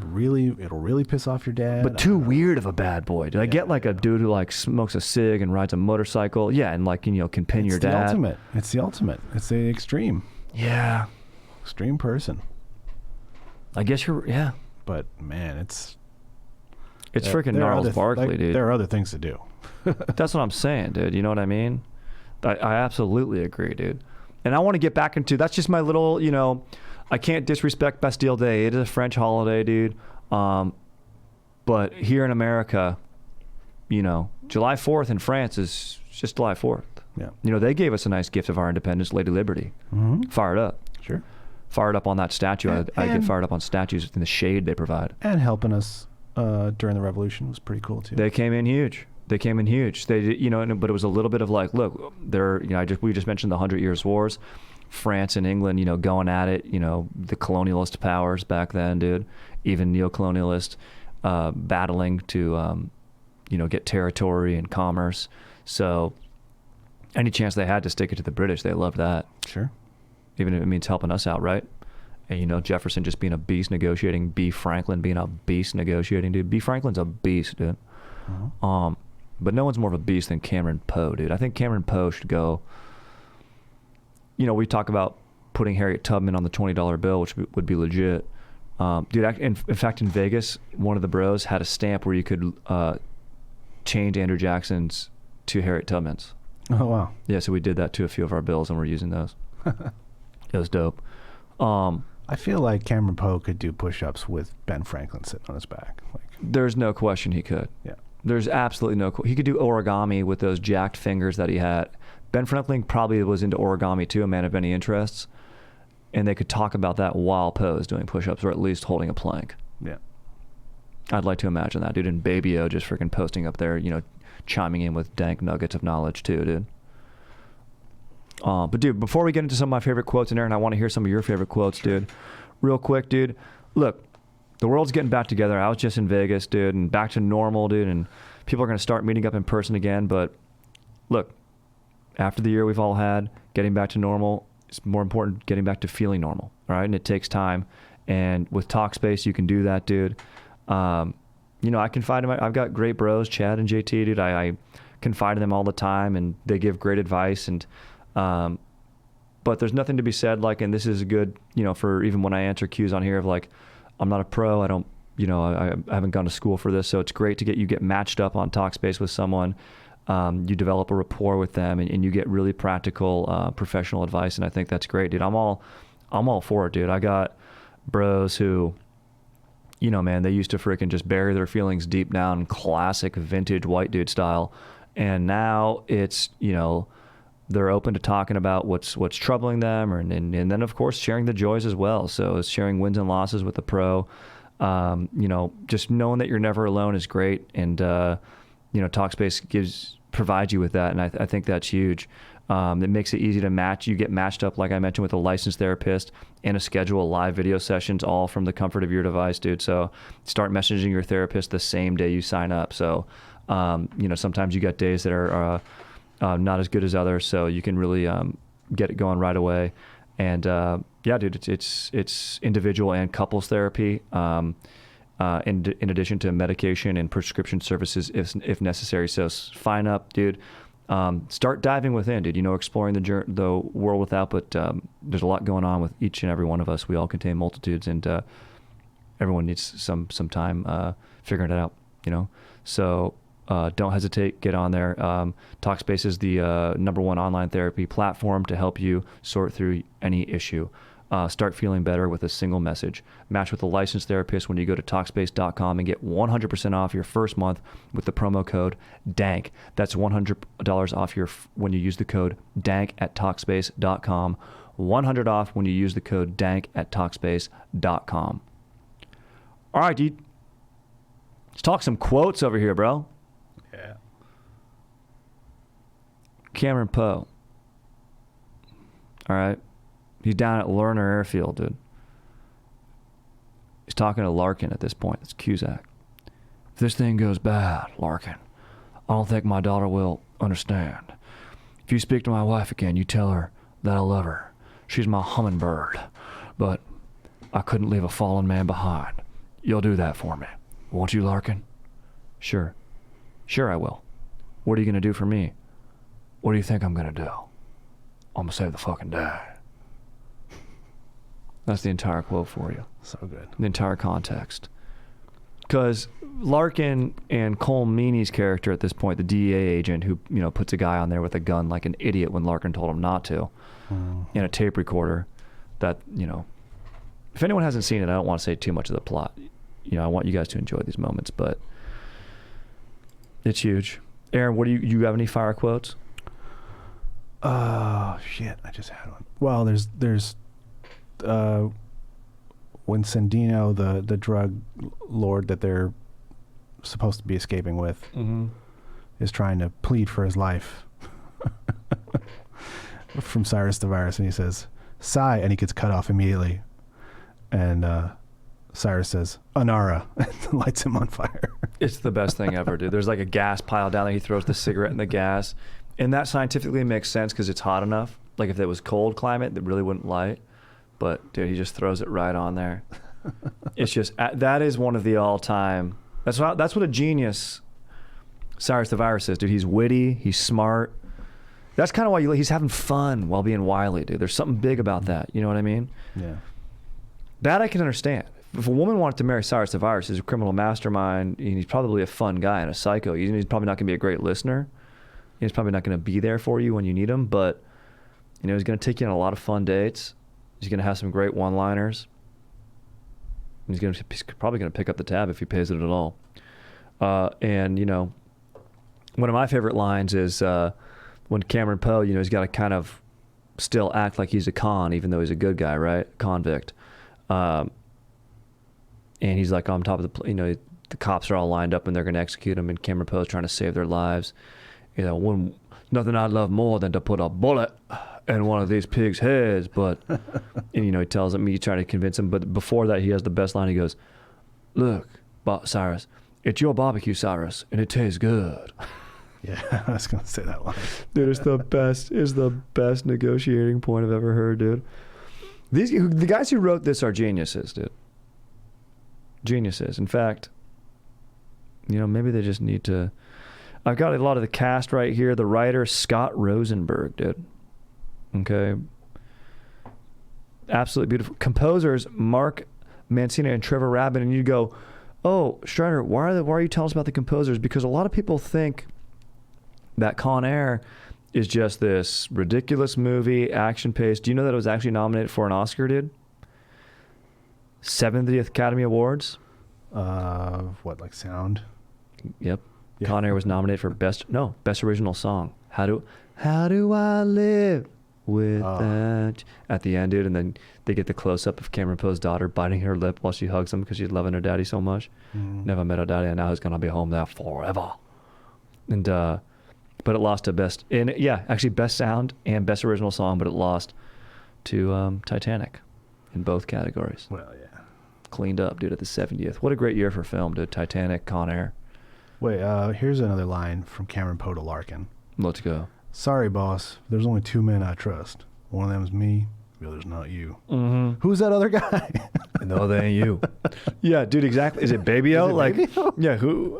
it'll really piss off your dad. But too weird of a bad boy. Did I get like a dude who like smokes a cig and rides a motorcycle? Yeah, and like, can pin your dad. It's the ultimate. It's the extreme. Yeah. Extreme person. I guess yeah. But man, it's freaking Gnarls Barkley, dude. There are other things to do. That's what I'm saying, dude. You know what I mean? I absolutely agree, dude. And I want to get back into, that's just my little, I can't disrespect Bastille Day. It is a French holiday, dude. But here in America, July 4th in France is just July 4th. Yeah. They gave us a nice gift of our independence, Lady Liberty. Mm-hmm. Fired up. Sure. Fired up on that statue. I get fired up on statues in the shade they provide. And helping us during the revolution was pretty cool too. They came in huge. They did, but it was a little bit of like, look, we just mentioned the 100 Years' Wars, France and England, going at it, the colonialist powers back then, dude. even neocolonialists battling to, get territory and commerce. So any chance they had to stick it to the British, they loved that. Sure. Even if it means helping us out, right? And, Jefferson just being a beast negotiating, B. Franklin being a beast negotiating, dude. B. Franklin's a beast, dude. Uh-huh. But no one's more of a beast than Cameron Poe, dude. I think Cameron Poe should go. We talk about putting Harriet Tubman on the $20 bill, which would be legit. Dude, in fact, in Vegas, one of the bros had a stamp where you could change Andrew Jackson's to Harriet Tubman's. Oh, wow. Yeah, so we did that to a few of our bills, and we're using those. It was dope. I feel like Cameron Poe could do push-ups with Ben Franklin sitting on his back. There's no question he could. Yeah. There's absolutely no question. He could do origami with those jacked fingers that he had. Ben Franklin probably was into origami too, a man of many interests. And they could talk about that while Poe is doing push-ups, or at least holding a plank. Yeah. I'd like to imagine that, dude. And Baby-O just freaking posting up there, chiming in with dank nuggets of knowledge too, dude. But dude, before we get into some of my favorite quotes in there, and I want to hear some of your favorite quotes, dude. Real quick, dude. Look, the world's getting back together. I was just in Vegas, dude, and back to normal, dude. And people are going to start meeting up in person again. But look, after the year we've all had, getting back to normal, it's more important getting back to feeling normal, all right? And it takes time. And with Talkspace, you can do that, dude. I confide in I've got great bros, Chad and JT, dude. I confide in them all the time, and they give great advice. And but there's nothing to be said, and this is good, for even when I answer cues on here of I'm not a pro. I don't, I haven't gone to school for this. So it's great to get matched up on Talkspace with someone. You develop a rapport with them, and you get really practical, professional advice. And I think that's great, dude. I'm all for it, dude. I got bros who, man, they used to freaking just bury their feelings deep down, classic vintage white dude style. And now it's, they're open to talking about what's troubling them, and then of course sharing the joys as well. So it's sharing wins and losses with the pro. Just knowing that you're never alone is great, and Talkspace provides you with that, and I think that's huge. It makes it easy to match. You get matched up, like I mentioned, with a licensed therapist and a schedule of live video sessions, all from the comfort of your device, dude. So start messaging your therapist the same day you sign up. So sometimes you got days that are not as good as others, so you can really get it going right away. And yeah, dude, it's individual and couples therapy, in addition to medication and prescription services if necessary. So sign up, dude. Start diving within, dude. Exploring the world without. But there's a lot going on with each and every one of us. We all contain multitudes, and everyone needs some time figuring it out. So. Don't hesitate, get on there. Talkspace is the #1 online therapy platform to help you sort through any issue. Start feeling better with a single message. Match with a licensed therapist when you go to Talkspace.com and get 100% off your first month with the promo code DANK. That's $100 off when you use the code DANK at Talkspace.com. 100 off when you use the code DANK at Talkspace.com. All right, dude. Let's talk some quotes over here, bro. Yeah. Cameron Poe. All right. He's down at Lerner airfield, dude. He's talking to Larkin at this point. It's Cusack. If this thing goes bad, Larkin, I don't think my daughter will understand. If you speak to my wife again, you tell her that I love her. She's my hummingbird. But I couldn't leave a fallen man behind. You'll do that for me, won't you, Larkin? Sure. Sure I will. What are you going to do for me? What do you think I'm going to do? I'm going to save the fucking day. That's the entire quote for you. So good. The entire context. Because Larkin and Cole Meany's character at this point, the DEA agent who, puts a guy on there with a gun like an idiot when Larkin told him not to, and a tape recorder that, if anyone hasn't seen it, I don't want to say too much of the plot. I want you guys to enjoy these moments, but it's huge. Aaron, what do you have any fire quotes? Oh shit, I just had one. Well, there's when Sandino, the drug lord that they're supposed to be escaping with, is trying to plead for his life from Cyrus the Virus, and he says, "Sigh," and he gets cut off immediately. And Cyrus says, Anara, and lights him on fire. It's the best thing ever, dude. There's like a gas pile down there. He throws the cigarette in the gas. And that scientifically makes sense because it's hot enough. Like if it was cold climate, it really wouldn't light. But, dude, he just throws it right on there. It's just, that is one of the all-time, that's what a genius Cyrus the Virus is, dude. He's witty. He's smart. That's kind of why he's having fun while being wily, dude. There's something big about that. You know what I mean? Yeah. That I can understand. If a woman wanted to marry Cyrus the Virus, he's a criminal mastermind, and he's probably a fun guy and a psycho. He's probably not going to be a great listener. He's probably not going to be there for you when you need him, but he's going to take you on a lot of fun dates. He's going to have some great one-liners. He's probably going to pick up the tab if he pays it at all. And one of my favorite lines is when Cameron Poe, he's got to kind of still act like he's a con, even though he's a good guy, right? Convict. And he's like on top of the cops are all lined up and they're going to execute him, and Cameron Poe's trying to save their lives. Nothing I'd love more than to put a bullet in one of these pigs' heads, but and he tells him, he's trying to convince him, but before that he has the best line. He goes, look, Cyrus, it's your barbecue, Cyrus, and it tastes good. Yeah, I was going to say that line. Dude, it's the best negotiating point I've ever heard, dude. The guys who wrote this are geniuses, dude. Geniuses. In fact, maybe they just need to... I've got a lot of the cast right here. The writer, Scott Rosenberg, dude. Okay. Absolutely beautiful. Composers, Mark Mancina and Trevor Rabin. And you go, oh, Strider, why are you telling us about the composers? Because a lot of people think that Con Air is just this ridiculous movie, action-paced. Do you know that it was actually nominated for an Oscar, dude? 70th Academy Awards. Like sound? Yep. Yeah. Con Air was nominated for best original song. How do I live without at the end, dude? And then they get the close-up of Cameron Poe's daughter biting her lip while she hugs him because she's loving her daddy so much. Never met her daddy, and now he's gonna be home there forever. And but it lost to best sound and best original song, but it lost to Titanic in both categories. Well, yeah. Cleaned up, dude, at the 70th. What a great year for film, dude. Titanic, Con Air. Wait, here's another line from Cameron Poe to Larkin. Let's go. Sorry, boss. There's only two men I trust. One of them's me. The other's not you. Mm-hmm. Who's that other guy? No, they ain't you. Yeah, dude, exactly. Is it Baby-O? Baby-O? Yeah, who...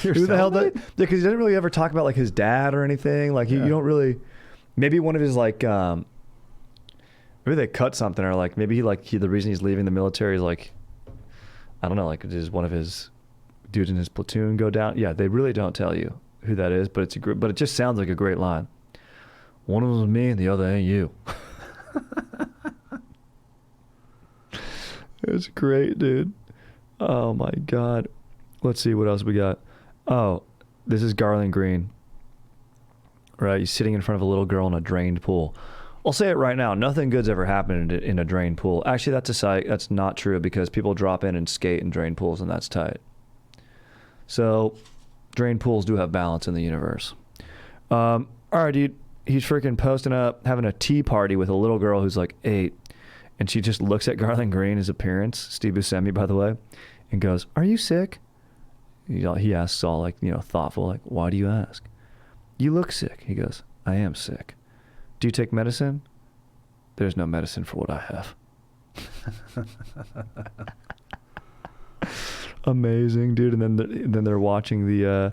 Who the hell does... Yeah, because he doesn't really ever talk about, like, his dad or anything. Like, you don't really... Maybe one of his, like... maybe they cut something, or, like, maybe the reason he's leaving the military is, like... I don't know, like, does one of his dudes in his platoon go down? Yeah, they really don't tell you who that is, but but it just sounds like a great line. One of them's me and the other ain't you. It's great, dude. Oh, my God. Let's see what else we got. Oh, this is Garland Green. Right, he's sitting in front of a little girl in a drained pool. I'll say it right now. Nothing good's ever happened in a drained pool. Actually, that's not true, because people drop in and skate in drained pools, and that's tight. So, drained pools do have balance in the universe. All right, dude. He's freaking posting up, having a tea party with a little girl who's like 8, and she just looks at Garland Green, his appearance, Steve Buscemi, by the way, and goes, "Are you sick?" He asks all, like, thoughtful, like, "Why do you ask?" "You look sick." He goes, "I am sick." "Do you take medicine?" "There's no medicine for what I have." Amazing, dude. And then they're watching the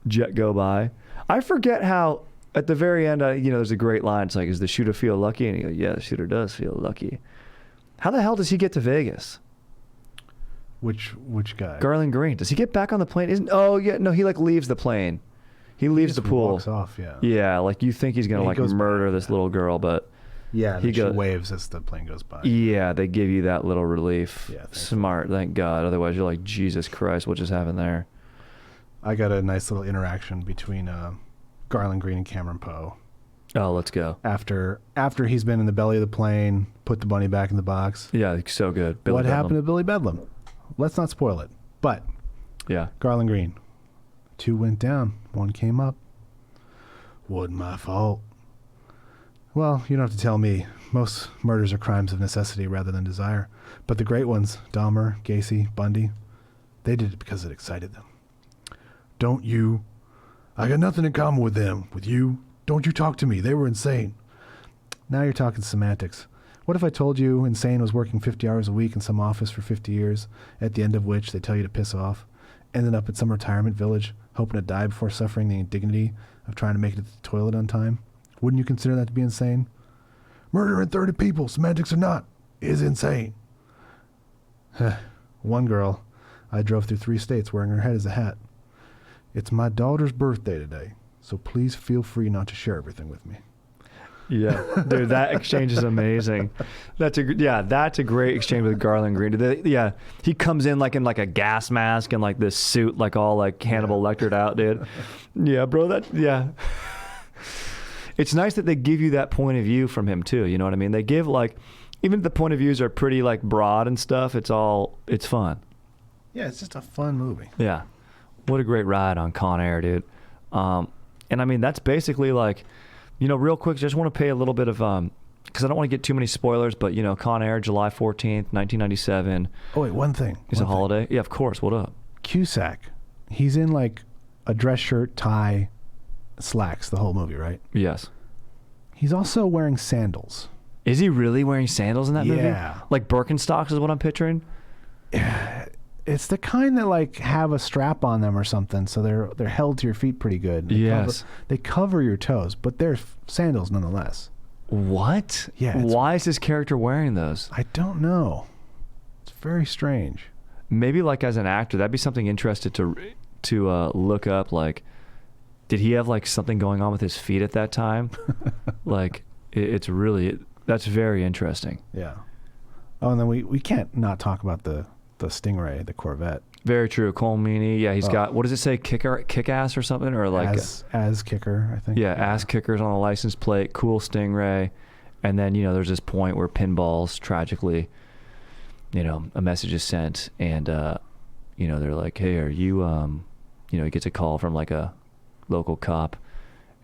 jet go by. I forget how at the very end, there's a great line. It's like, "Does the shooter feel lucky?" And he goes, "Yeah, the shooter does feel lucky." How the hell does he get to Vegas? Which guy? Garland Green. Does he get back on the plane? Oh yeah, no. He leaves the plane. He leaves the pool. Walks off. Yeah. Yeah, like you think he's gonna murder this little girl, but yeah, he waves as the plane goes by. Yeah, they give you that little relief. Yeah, smart. Thank God. Otherwise, you're like, Jesus Christ, what just happened there? I got a nice little interaction between Garland Green and Cameron Poe. Oh, let's go. After he's been in the belly of the plane, put the bunny back in the box. Yeah, so good. What happened to Billy Bedlam? Let's not spoil it. But yeah, Garland Green. 2 went down. 1 came up. Wasn't my fault. Well, you don't have to tell me. most murders are crimes of necessity rather than desire. But the great ones, Dahmer, Gacy, Bundy, they did it because it excited them. Don't you? I got nothing in common with them. With you? Don't you talk to me. They were insane. Now you're talking semantics. What if I told you insane was working 50 hours a week in some office for 50 years, at the end of which they tell you to piss off, ended up at some retirement village, hoping to die before suffering the indignity of trying to make it to the toilet on time? Wouldn't you consider that to be insane? Murdering 30 people, semantics or not, is insane. One girl, I drove through 3 states wearing her head as a hat. It's my daughter's birthday today, so please feel free not to share everything with me. Yeah, dude, that exchange is amazing. That's a great exchange with Garland Green. He comes in like a gas mask and like this suit, like all like Hannibal Lectered out, dude. Yeah, bro, it's nice that they give you that point of view from him too. You know what I mean? They give like, even if the point of views are pretty like broad and stuff, it's fun. Yeah, it's just a fun movie. Yeah, what a great ride on Con Air, dude. And I mean that's basically like. Real quick, just want to pay a little bit of, because I don't want to get too many spoilers, but, Con Air, July 14th, 1997. Oh, wait, one thing. It's a holiday? Yeah, of course. What up? Cusack. He's in, like, a dress shirt, tie, slacks the whole movie, right? Yes. He's also wearing sandals. Is he really wearing sandals in that movie? Yeah. Like Birkenstocks is what I'm picturing? It's the kind that like have a strap on them or something, so they're held to your feet pretty good. They cover your toes, but they're sandals nonetheless. What? Yeah. Why is this character wearing those? I don't know. It's very strange. Maybe like as an actor, that'd be something interesting to look up. Like, did he have like something going on with his feet at that time? Like, it's really that's very interesting. Yeah. Oh, and then we can't not talk about the Stingray, the Corvette. Very true. Cole Meany. Yeah, he's got, what does it say? Kick ass or something? Or like as kicker, I think. Yeah, ass kickers on the license plate. Cool Stingray. And then, there's this point where Pinballs tragically, a message is sent and, they're like, hey, are you, he gets a call from like a local cop.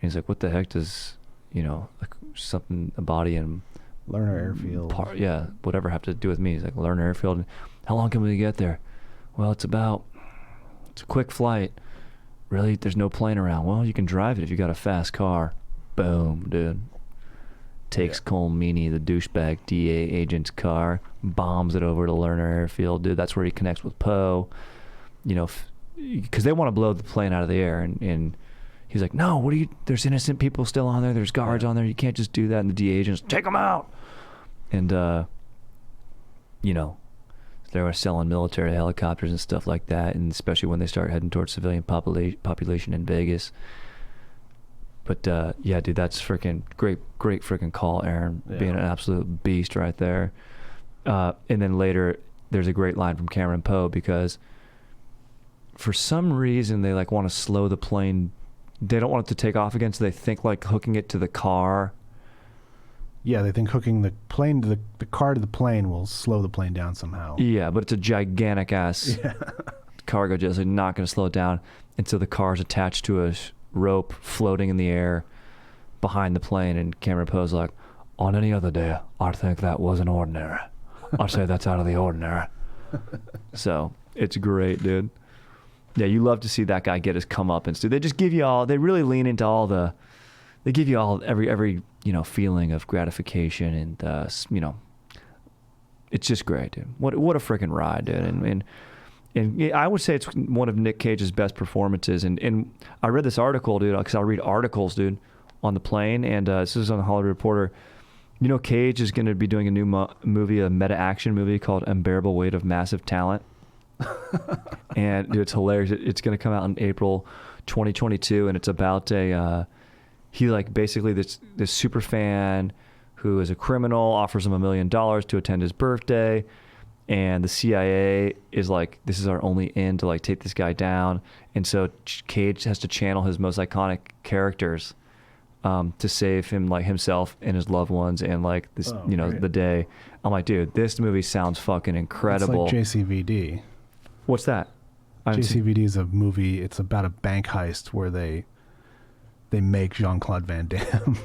And he's like, what the heck does, something, a body and Lerner airfield. Whatever have to do with me. He's like, Lerner airfield. How long can we get there? Well, it's a quick flight. Really? There's no plane around. Well, you can drive it if you got a fast car. Boom, dude. Takes Cole Meany, the douchebag DA agent's car, bombs it over to Lerner airfield. Dude, that's where he connects with Poe. Because they want to blow the plane out of the air. And he's like, no, there's innocent people still on there. There's guards on there. You can't just do that. And the DA agents, take them out. And, they were selling military helicopters and stuff like that, and especially when they start heading towards civilian population in Vegas. But dude, that's freaking great freaking call, Aaron, being an absolute beast right there. And then later, there's a great line from Cameron Poe because for some reason they like want to slow the plane. They don't want it to take off again, so they think like hooking it to the car. Yeah, they think hooking the plane to the car to the plane will slow the plane down somehow. Yeah, but it's a gigantic ass cargo jet, so they're not going to slow it down. And so the car's attached to a rope floating in the air behind the plane. And Cameron Poe's like, on any other day, I'd think that wasn't ordinary. I'd say that's out of the ordinary. So it's great, dude. Yeah, you love to see that guy get his comeuppance, dude. They just give you all, they really lean into all the, they give you all, every feeling of gratification and, it's just great, dude. What a freaking ride, dude. And I would say it's one of Nick Cage's best performances. And I read this article, dude, because I read articles, dude, on the plane. And this is on the Hollywood Reporter. Cage is going to be doing a new movie, a meta-action movie called Unbearable Weight of Massive Talent. And dude, it's hilarious. It's going to come out in April 2022, and it's about he like basically this super fan who is a criminal offers him $1 million to attend his birthday, and the CIA is like, this is our only in to like take this guy down. And so Cage has to channel his most iconic characters to save him, like himself and his loved ones, and like this, great. The day. I'm like, dude, this movie sounds fucking incredible. It's like JCVD. What's that? JCVD is a movie. It's about a bank heist where they make Jean-Claude Van Damme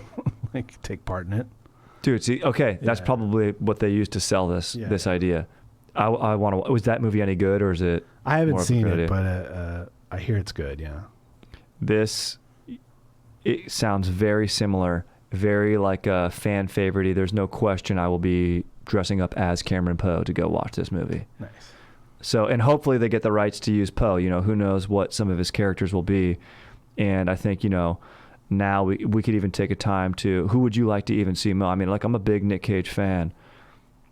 like take part in it. Dude, see, okay, that's Yeah. probably what they used to sell this idea. I want to. Was that movie any good, or is it? I haven't more of a seen good it, idea? but I hear it's good. Yeah. This, it sounds very similar, very like a fan favorite. There's no question I will be dressing up as Cameron Poe to go watch this movie. Nice. So, and hopefully they get the rights to use Poe. You know, who knows what some of his characters will be. And I think, you know, now we could even take a time to, who would you like to even see? I mean, like, I'm a big Nick Cage fan.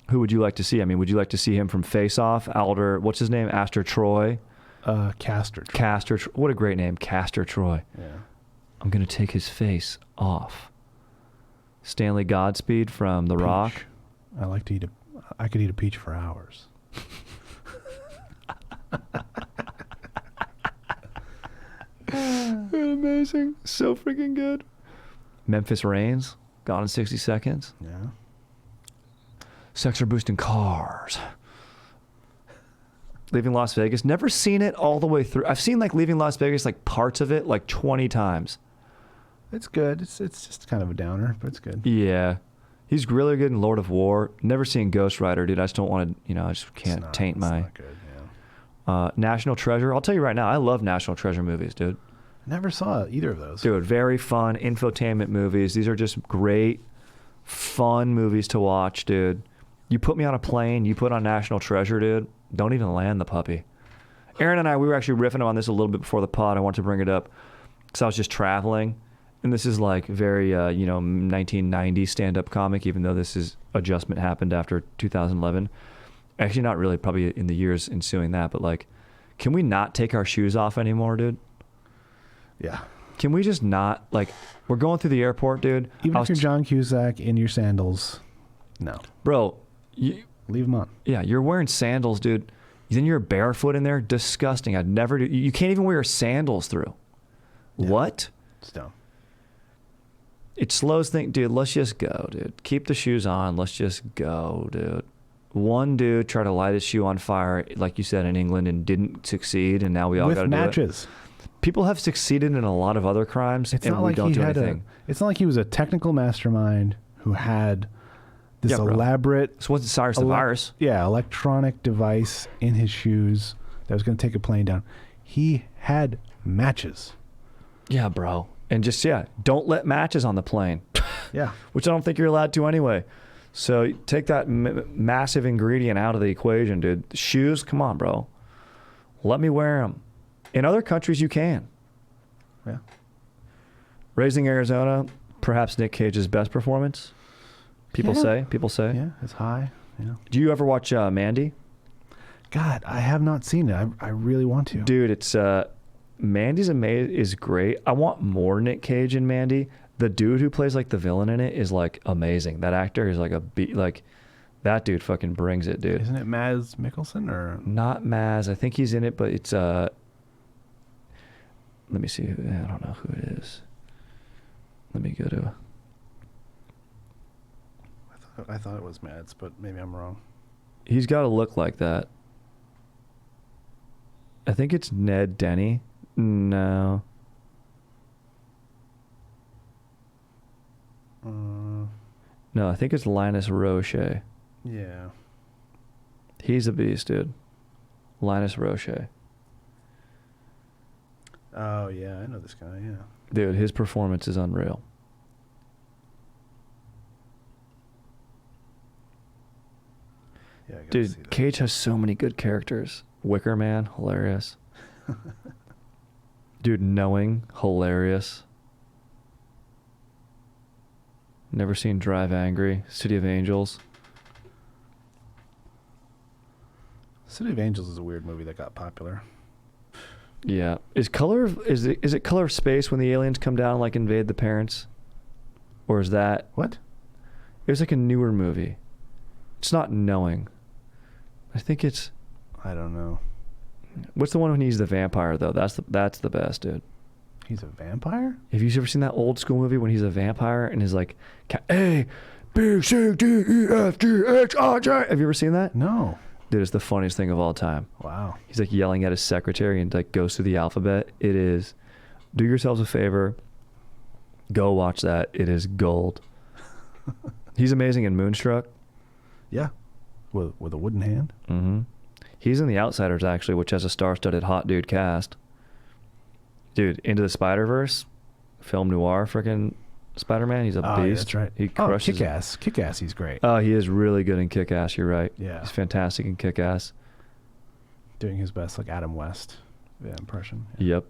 Who would you like to see? I mean, would you like to see him from Face Off? Alder, what's his name? Astor Troy? Castor. What a great name. Castor Troy. Yeah. I'm going to take his face off. Stanley Godspeed from The Rock. Peach. I like to eat I could eat a peach for hours. Amazing. So freaking good. Memphis Reigns, Gone in 60 Seconds. Yeah. Sex are boosting cars. Leaving Las Vegas. Never seen it all the way through. I've seen like Leaving Las Vegas, like parts of it, like 20 times. It's good. It's just kind of a downer, but it's good. Yeah. He's really good in Lord of War. Never seen Ghost Rider, dude. I just don't want to, you know, I just can't taint it's my... not good, yeah. National Treasure. I'll tell you right now, I love National Treasure movies, dude. Never saw either of those. Dude, very fun infotainment movies. These are just great, fun movies to watch, dude. You put me on a plane, you put on National Treasure, dude. Don't even land the puppy. Aaron and I, we were actually riffing on this a little bit before the pod. I wanted to bring it up because I was just traveling. And this is like very, 1990 stand-up comic, even though this is adjustment happened after 2011. Actually, not really, probably in the years ensuing that. But like, can we not take our shoes off anymore, dude? Yeah. Can we just not, like, we're going through the airport, dude. Even if you're John Cusack in your sandals, no. Bro, leave them on. Yeah, you're wearing sandals, dude. Then you're barefoot in there. Disgusting. I'd never do. You can't even wear sandals through. Yeah. What? It's dumb. It slows things. Dude, let's just go, dude. Keep the shoes on. Let's just go, dude. One dude tried to light his shoe on fire, like you said, in England and didn't succeed, and now we all got to do it. With matches. People have succeeded in a lot of other crimes, it's and not we like don't he do had anything. It's not like he was a technical mastermind who had this elaborate... This wasn't Cyrus the Virus. Yeah, electronic device in his shoes that was going to take a plane down. He had matches. Yeah, bro. And just, don't let matches on the plane. Yeah. Which I don't think you're allowed to anyway. So take that massive ingredient out of the equation, dude. Shoes, come on, bro. Let me wear them. In other countries, you can. Yeah. Raising Arizona, perhaps Nick Cage's best performance. People say. Yeah, it's high. Yeah. Do you ever watch Mandy? God, I have not seen it. I really want to. Dude, it's Mandy's is great. I want more Nick Cage in Mandy. The dude who plays like the villain in it is like amazing. That actor is like that dude fucking brings it, dude. Isn't it Mads Mikkelsen or not Maz? I think he's in it, but it's let me see. I don't know who it is. Let me go to. I thought it was Mads, but maybe I'm wrong. He's got to look like that. I think it's Ned Denny. No. No, I think it's Linus Roche. Yeah. He's a beast, dude. Linus Roche. Oh, yeah, I know this guy, yeah. Dude, his performance is unreal. Yeah, I gotta see dude, that. Cage has so many good characters. Wicker Man, hilarious. Dude, Knowing, hilarious. Never seen Drive Angry. City of Angels. City of Angels is a weird movie that got popular. Yeah. Is it Color of Space when the aliens come down and like invade the parents? Or is that What? It was like a newer movie. It's not Knowing. I think it's I don't know. What's the one when he's the vampire though? That's the best, dude. He's a vampire? Have you ever seen that old school movie when he's a vampire and is like A B C D E F G H I J? Have you ever seen that? No. Dude, it's the funniest thing of all time. Wow. He's like yelling at his secretary and like goes through the alphabet. It is, do yourselves a favor, go watch that. It is gold. He's amazing in Moonstruck. Yeah, with a wooden hand. Mm-hmm. He's in The Outsiders, actually, which has a star-studded hot dude cast. Dude, Into the Spider-Verse, film noir freaking Spider-Man. He's a beast. Yeah, that's right. He crushes. Kick-Ass. Kick-Ass, he's great. Oh, he is really good in Kick-Ass, you're right. Yeah. He's fantastic in Kick-Ass. Doing his best, like Adam West impression. Yeah. Yep.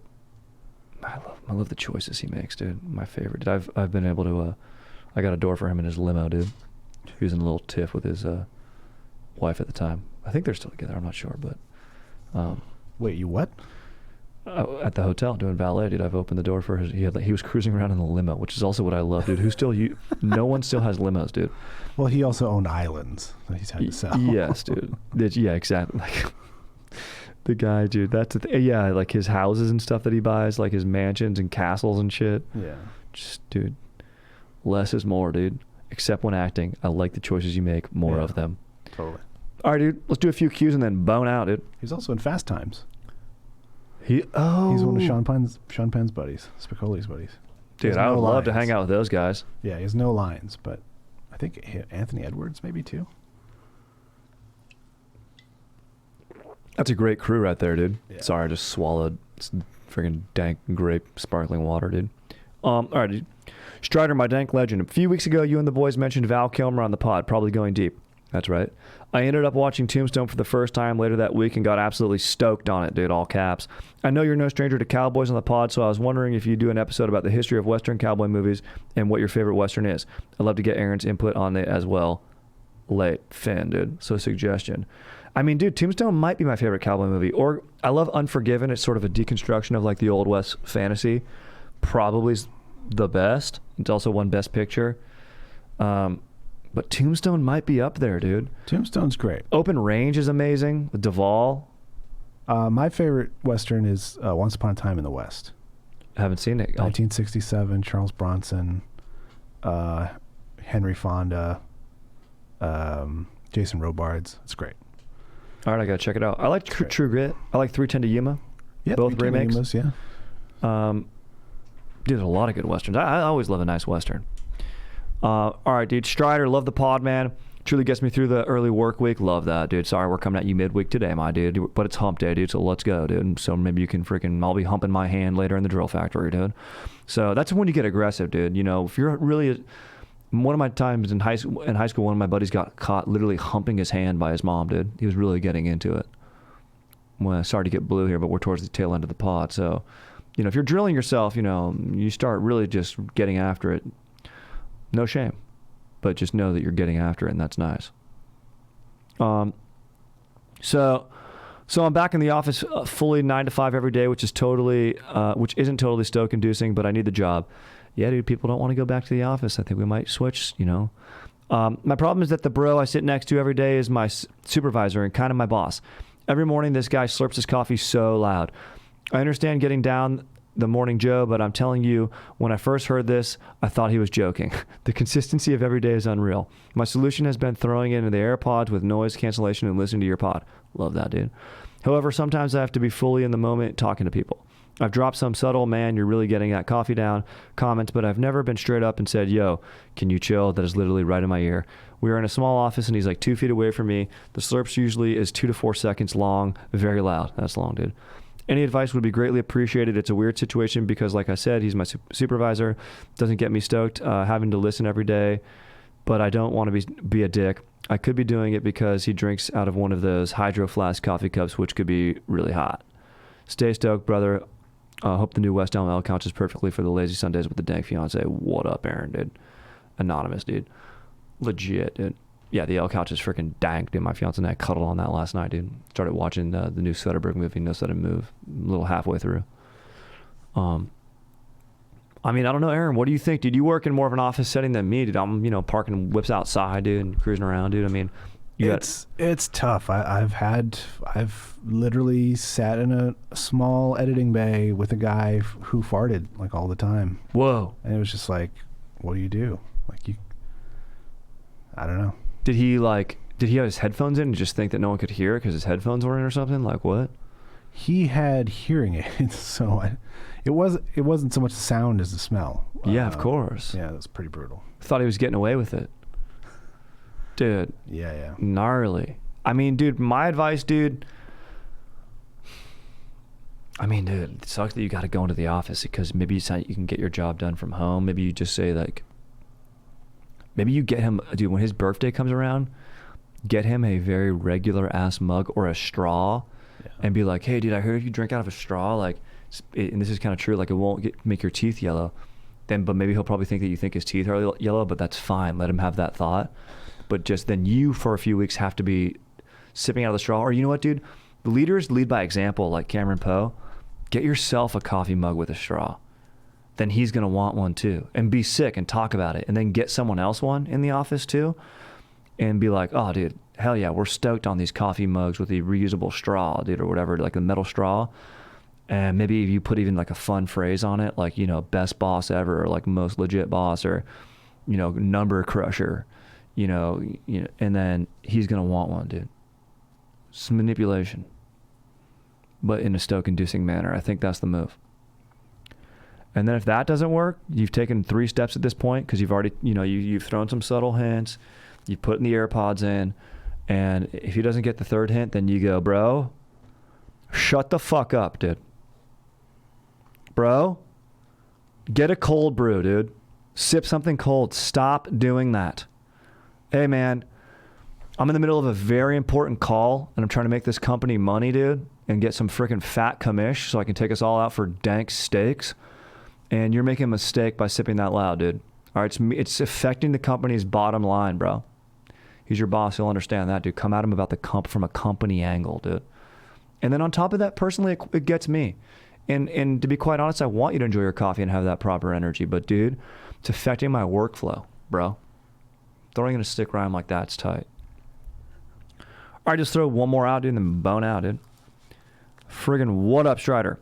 I love the choices he makes, dude. My favorite. Dude, I've been able to, I got a door for him in his limo, dude. He was in a little tiff with his wife at the time. I think they're still together, I'm not sure, but. Wait, you what? At the hotel doing valet, dude. I've opened the door for his. He was cruising around in the limo, which is also what I love, dude. No one still has limos, dude. Well, he also owned islands that he's had to sell. Yes, dude. Yeah, exactly. Like, the guy, dude. That's yeah, like his houses and stuff that he buys, like his mansions and castles and shit. Yeah. Just, dude. Less is more, dude. Except when acting, I like the choices you make. More of them. Totally. All right, dude. Let's do a few cues and then bone out, dude. He's also in Fast Times. He's one of Sean Penn's buddies, Spicoli's buddies. Dude, I would love to hang out with those guys. Yeah, he has no lines, but I think Anthony Edwards maybe too. That's a great crew right there, dude. Yeah. Sorry, I just swallowed some freaking dank grape sparkling water, dude. All right, dude. Strider, my dank legend. A few weeks ago, you and the boys mentioned Val Kilmer on the pod, probably going deep. That's right. I ended up watching Tombstone for the first time later that week and got absolutely stoked on it, dude, all caps. I know you're no stranger to cowboys on the pod, so I was wondering if you do an episode about the history of Western cowboy movies and what your favorite Western is. I'd love to get Aaron's input on it as well. Late fan, dude. So suggestion. I mean, dude, Tombstone might be my favorite cowboy movie. Or I love Unforgiven. It's sort of a deconstruction of like the Old West fantasy. Probably the best. It's also won Best Picture. But Tombstone might be up there, dude. Tombstone's great. Open Range is amazing. With Duvall. My favorite Western is Once Upon a Time in the West. I haven't seen it. 1967, Charles Bronson, Henry Fonda, Jason Robards. It's great. All right, I got to check it out. I like True Grit. I like 310 to Yuma. Yeah, both remakes. Yumas, yeah. Dude, there's a lot of good Westerns. I always love a nice Western. All right, dude. Strider, love the pod, man. Truly gets me through the early work week. Love that, dude. Sorry, we're coming at you midweek today, my dude. But it's hump day, dude, so let's go, dude. So maybe you can I'll be humping my hand later in the drill factory, dude. So that's when you get aggressive, dude. You know, if you're really... One of my times in high school, one of my buddies got caught literally humping his hand by his mom, dude. He was really getting into it. Well, sorry to get blue here, but we're towards the tail end of the pod. So, you know, if you're drilling yourself, you know, you start really just getting after it. No shame, but just know that you're getting after it, and that's nice. So I'm back in the office fully 9 to 5 every day, which isn't totally stoke inducing, but I need the job. Yeah, dude, people don't want to go back to the office. I think we might switch, you know. My problem is that the bro I sit next to every day is my supervisor and kind of my boss. Every morning, this guy slurps his coffee so loud. I understand getting down the morning Joe, but I'm telling you, when I first heard this, I thought he was joking. The consistency of every day is unreal. My solution has been throwing it into the AirPods with noise cancellation and listening to your pod. Love that, dude. However, sometimes I have to be fully in the moment talking to people. I've dropped some subtle, man, you're really getting that coffee down comments, but I've never been straight up and said, yo, can you chill? That is literally right in my ear. We are in a small office and he's like 2 feet away from me. The slurps usually is 2 to 4 seconds long, very loud. That's long, dude. Any advice would be greatly appreciated. It's a weird situation because, like I said, he's my supervisor. Doesn't get me stoked having to listen every day, but I don't want to be a dick. I could be doing it because he drinks out of one of those Hydro Flask coffee cups, which could be really hot. Stay stoked, brother. Hope the new West Elm L counts perfectly for the lazy Sundays with the dank fiance. What up, Aaron, dude? Anonymous, dude. Legit, dude. Yeah, the L couch is freaking dank, dude. My fiance and I cuddled on that last night, dude. Started watching the new Soderbergh movie, No Sudden Move, a little halfway through. I mean, I don't know, Aaron. What do you think? Dude, you work in more of an office setting than me, dude. I'm, parking whips outside, dude, and cruising around, dude. I mean, it's tough. I've literally sat in a small editing bay with a guy who farted like all the time. Whoa. And it was just like, what do? I don't know. Did he have his headphones in and just think that no one could hear it because his headphones were in or something? Like what? He had hearing aids, so it wasn't so much the sound as the smell. Yeah, of course. Yeah, it was pretty brutal. Thought he was getting away with it. Dude. Yeah. Gnarly. I mean, dude, my advice, dude. I mean, dude, it sucks that you got to go into the office because maybe it's not you can get your job done from home. Maybe you just say like, maybe you get him, dude, when his birthday comes around, get him a very regular ass mug or a straw and be like, hey, dude, I heard if you drink out of a straw, like, and this is kind of true, like it won't make your teeth yellow. But maybe he'll probably think that you think his teeth are yellow, but that's fine. Let him have that thought. But just then you, for a few weeks, have to be sipping out of the straw. Or you know what, dude? Leaders lead by example, like Cameron Poe. Get yourself a coffee mug with a straw. Then he's going to want one too. And be sick and talk about it. And then get someone else one in the office too. And be like, oh, dude, hell yeah, we're stoked on these coffee mugs with the reusable straw, dude, or whatever, like a metal straw. And maybe you put even like a fun phrase on it, like, you know, best boss ever, or like most legit boss, or, you know, number crusher, you know, and then he's going to want one, dude. It's manipulation, but in a stoke-inducing manner. I think that's the move. And then if that doesn't work, you've taken 3 steps at this point because you've already, you know, you've thrown some subtle hints, you've put in the AirPods in, and if he doesn't get the 3rd hint, then you go, bro, shut the fuck up, dude. Bro, get a cold brew, dude. Sip something cold. Stop doing that. Hey, man, I'm in the middle of a very important call, and I'm trying to make this company money, dude, and get some freaking fat commish so I can take us all out for dank steaks. And you're making a mistake by sipping that loud, dude. All right, it's affecting the company's bottom line, bro. He's your boss. He'll understand that, dude. Come at him about from a company angle, dude. And then on top of that, personally, it gets me. And to be quite honest, I want you to enjoy your coffee and have that proper energy. But, dude, it's affecting my workflow, bro. Throwing in a stick rhyme like that's tight. All right, just throw one more out, dude, and then bone out, dude. Friggin' what up, Strider?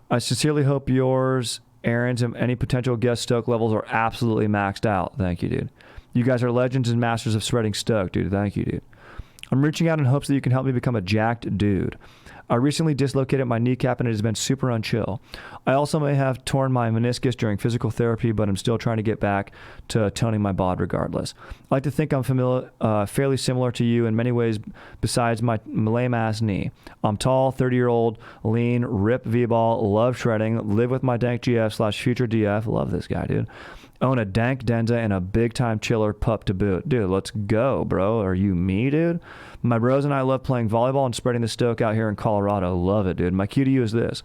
I sincerely hope yours, Aaron's, and any potential guest stoke levels are absolutely maxed out. Thank you, dude. You guys are legends and masters of spreading stoke, dude. Thank you, dude. I'm reaching out in hopes that you can help me become a jacked dude. I recently dislocated my kneecap and it has been super unchill. I also may have torn my meniscus during physical therapy, but I'm still trying to get back to toning my bod regardless. I like to think I'm fairly similar to you in many ways besides my lame-ass knee. I'm tall, 30-year-old, lean, rip V-ball, love shredding, live with my Dank GF/future DF. Love this guy, dude. Own a Dank Denza and a big-time chiller pup to boot. Dude, let's go, bro. Are you me, dude? My bros and I love playing volleyball and spreading the stoke out here in Colorado. Love it, dude. My cue to you is this.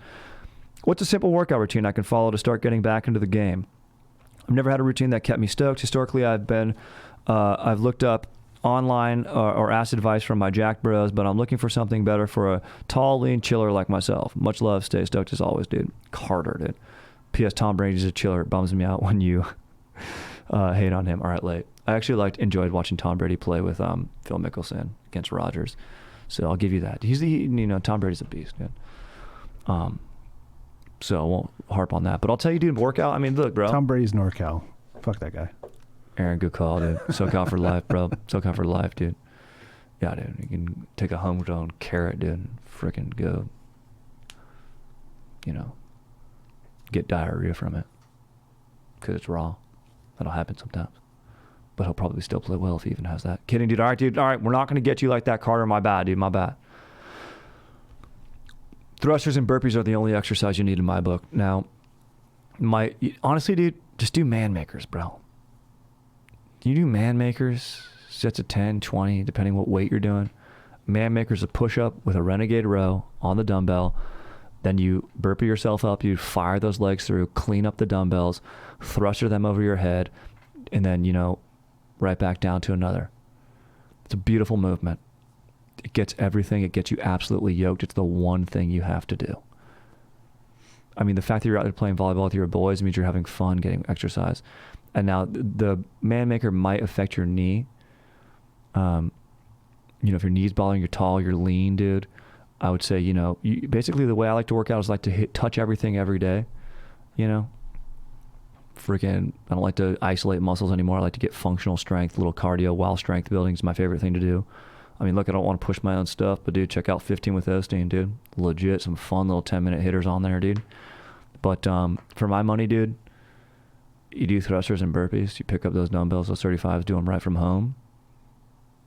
What's a simple workout routine I can follow to start getting back into the game? I've never had a routine that kept me stoked. Historically, I've looked up online or asked advice from my jacked bros, but I'm looking for something better for a tall, lean chiller like myself. Much love. Stay stoked as always, dude. Carter, dude. P.S. Tom Brady's a chiller. It bums me out when you hate on him. All right, late. I actually enjoyed watching Tom Brady play with Phil Mickelson against Rodgers, so I'll give you that. Tom Brady's a beast, dude. So I won't harp on that, but I'll tell you, dude, workout. I mean, look, bro. Tom Brady's NorCal. Fuck that guy. Aaron, good call, dude. SoCal for life, bro. SoCal for life, dude. Yeah, dude. You can take a homegrown carrot, dude, and freaking go, get diarrhea from it because it's raw. That'll happen sometimes. But he'll probably still play well if he even has that. Kidding, dude. All right, dude. All right, we're not going to get you like that, Carter. My bad, dude. My bad. Thrusters and burpees are the only exercise you need in my book. Now, honestly, dude, just do man makers, bro. You do man makers, sets of 10, 20, depending what weight you're doing. Man makers a push-up with a renegade row on the dumbbell. Then you burpee yourself up. You fire those legs through, clean up the dumbbells, thruster them over your head, and then, right back down to another. It's a beautiful movement. It gets everything. It gets you absolutely yoked. It's the one thing you have to do. I mean, the fact that you're out there playing volleyball with your boys means you're having fun getting exercise. And now the man maker might affect your knee. If your knee's bothering, you're tall, you're lean, dude. I would say, basically the way I like to work out is touch everything every day, Freaking, I don't like to isolate muscles anymore. I like to get functional strength, a little cardio while strength building is my favorite thing to do. I mean, look, I don't want to push my own stuff, but dude, check out 15 with Osteen, dude. Legit, some fun little 10-minute hitters on there, dude. But for my money, dude, you do thrusters and burpees. You pick up those dumbbells, those 35s, do them right from home.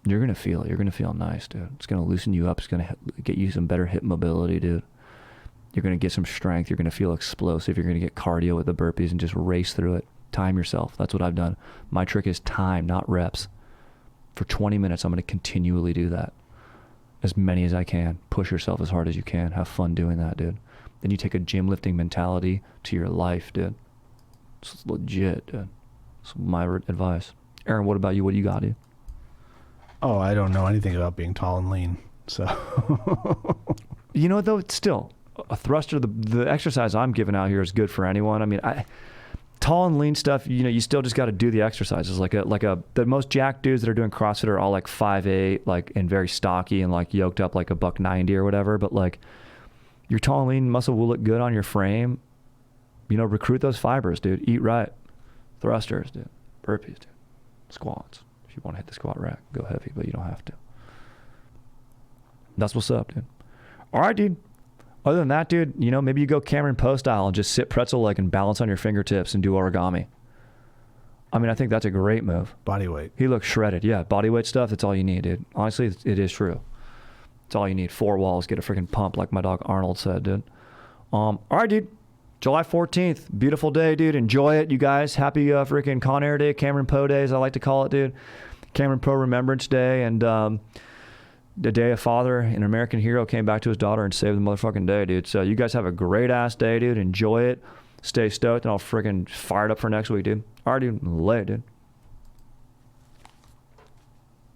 You're going to feel it. You're going to feel nice, dude. It's going to loosen you up. It's going to get you some better hip mobility, dude. You're going to get some strength. You're going to feel explosive. You're going to get cardio with the burpees and just race through it. Time yourself. That's what I've done. My trick is time, not reps. For 20 minutes, I'm going to continually do that. As many as I can. Push yourself as hard as you can. Have fun doing that, dude. Then you take a gym lifting mentality to your life, dude. It's legit, dude. That's my advice. Aaron, what about you? What do you got, dude? Oh, I don't know anything about being tall and lean. So, you know what though? It's still a thruster. The exercise I'm giving out here is good for anyone. I mean, tall and lean stuff. You know, you still just got to do the exercises. The most jacked dudes that are doing CrossFit are all like 5'8", like and very stocky and like yoked up like a $190 or whatever. But like, your tall and lean muscle will look good on your frame. You know, recruit those fibers, dude. Eat right. Thrusters, dude. Burpees, dude. Squats. If you want to hit the squat rack, go heavy, but you don't have to. That's what's up, dude. All right, dude. Other than that, dude, you know, maybe you go Cameron Poe style and just sit pretzel leg and balance on your fingertips and do origami. I mean, I think that's a great move. body weight. He looks shredded. Yeah, body weight stuff, that's all you need, dude. Honestly, it is true. It's all you need. 4 walls, get a freaking pump like my dog Arnold said, dude. All right, dude. July 14th, beautiful day, dude. Enjoy it, you guys. Happy freaking Con Air Day, Cameron Poe Day, as I like to call it, dude. Cameron Poe Remembrance Day, and the day a father, an American hero, came back to his daughter and saved the motherfucking day, dude. So you guys have a great ass day, dude. Enjoy it. Stay stoked, and I'll freaking fire it up for next week, dude. All right, dude. Lay it, dude.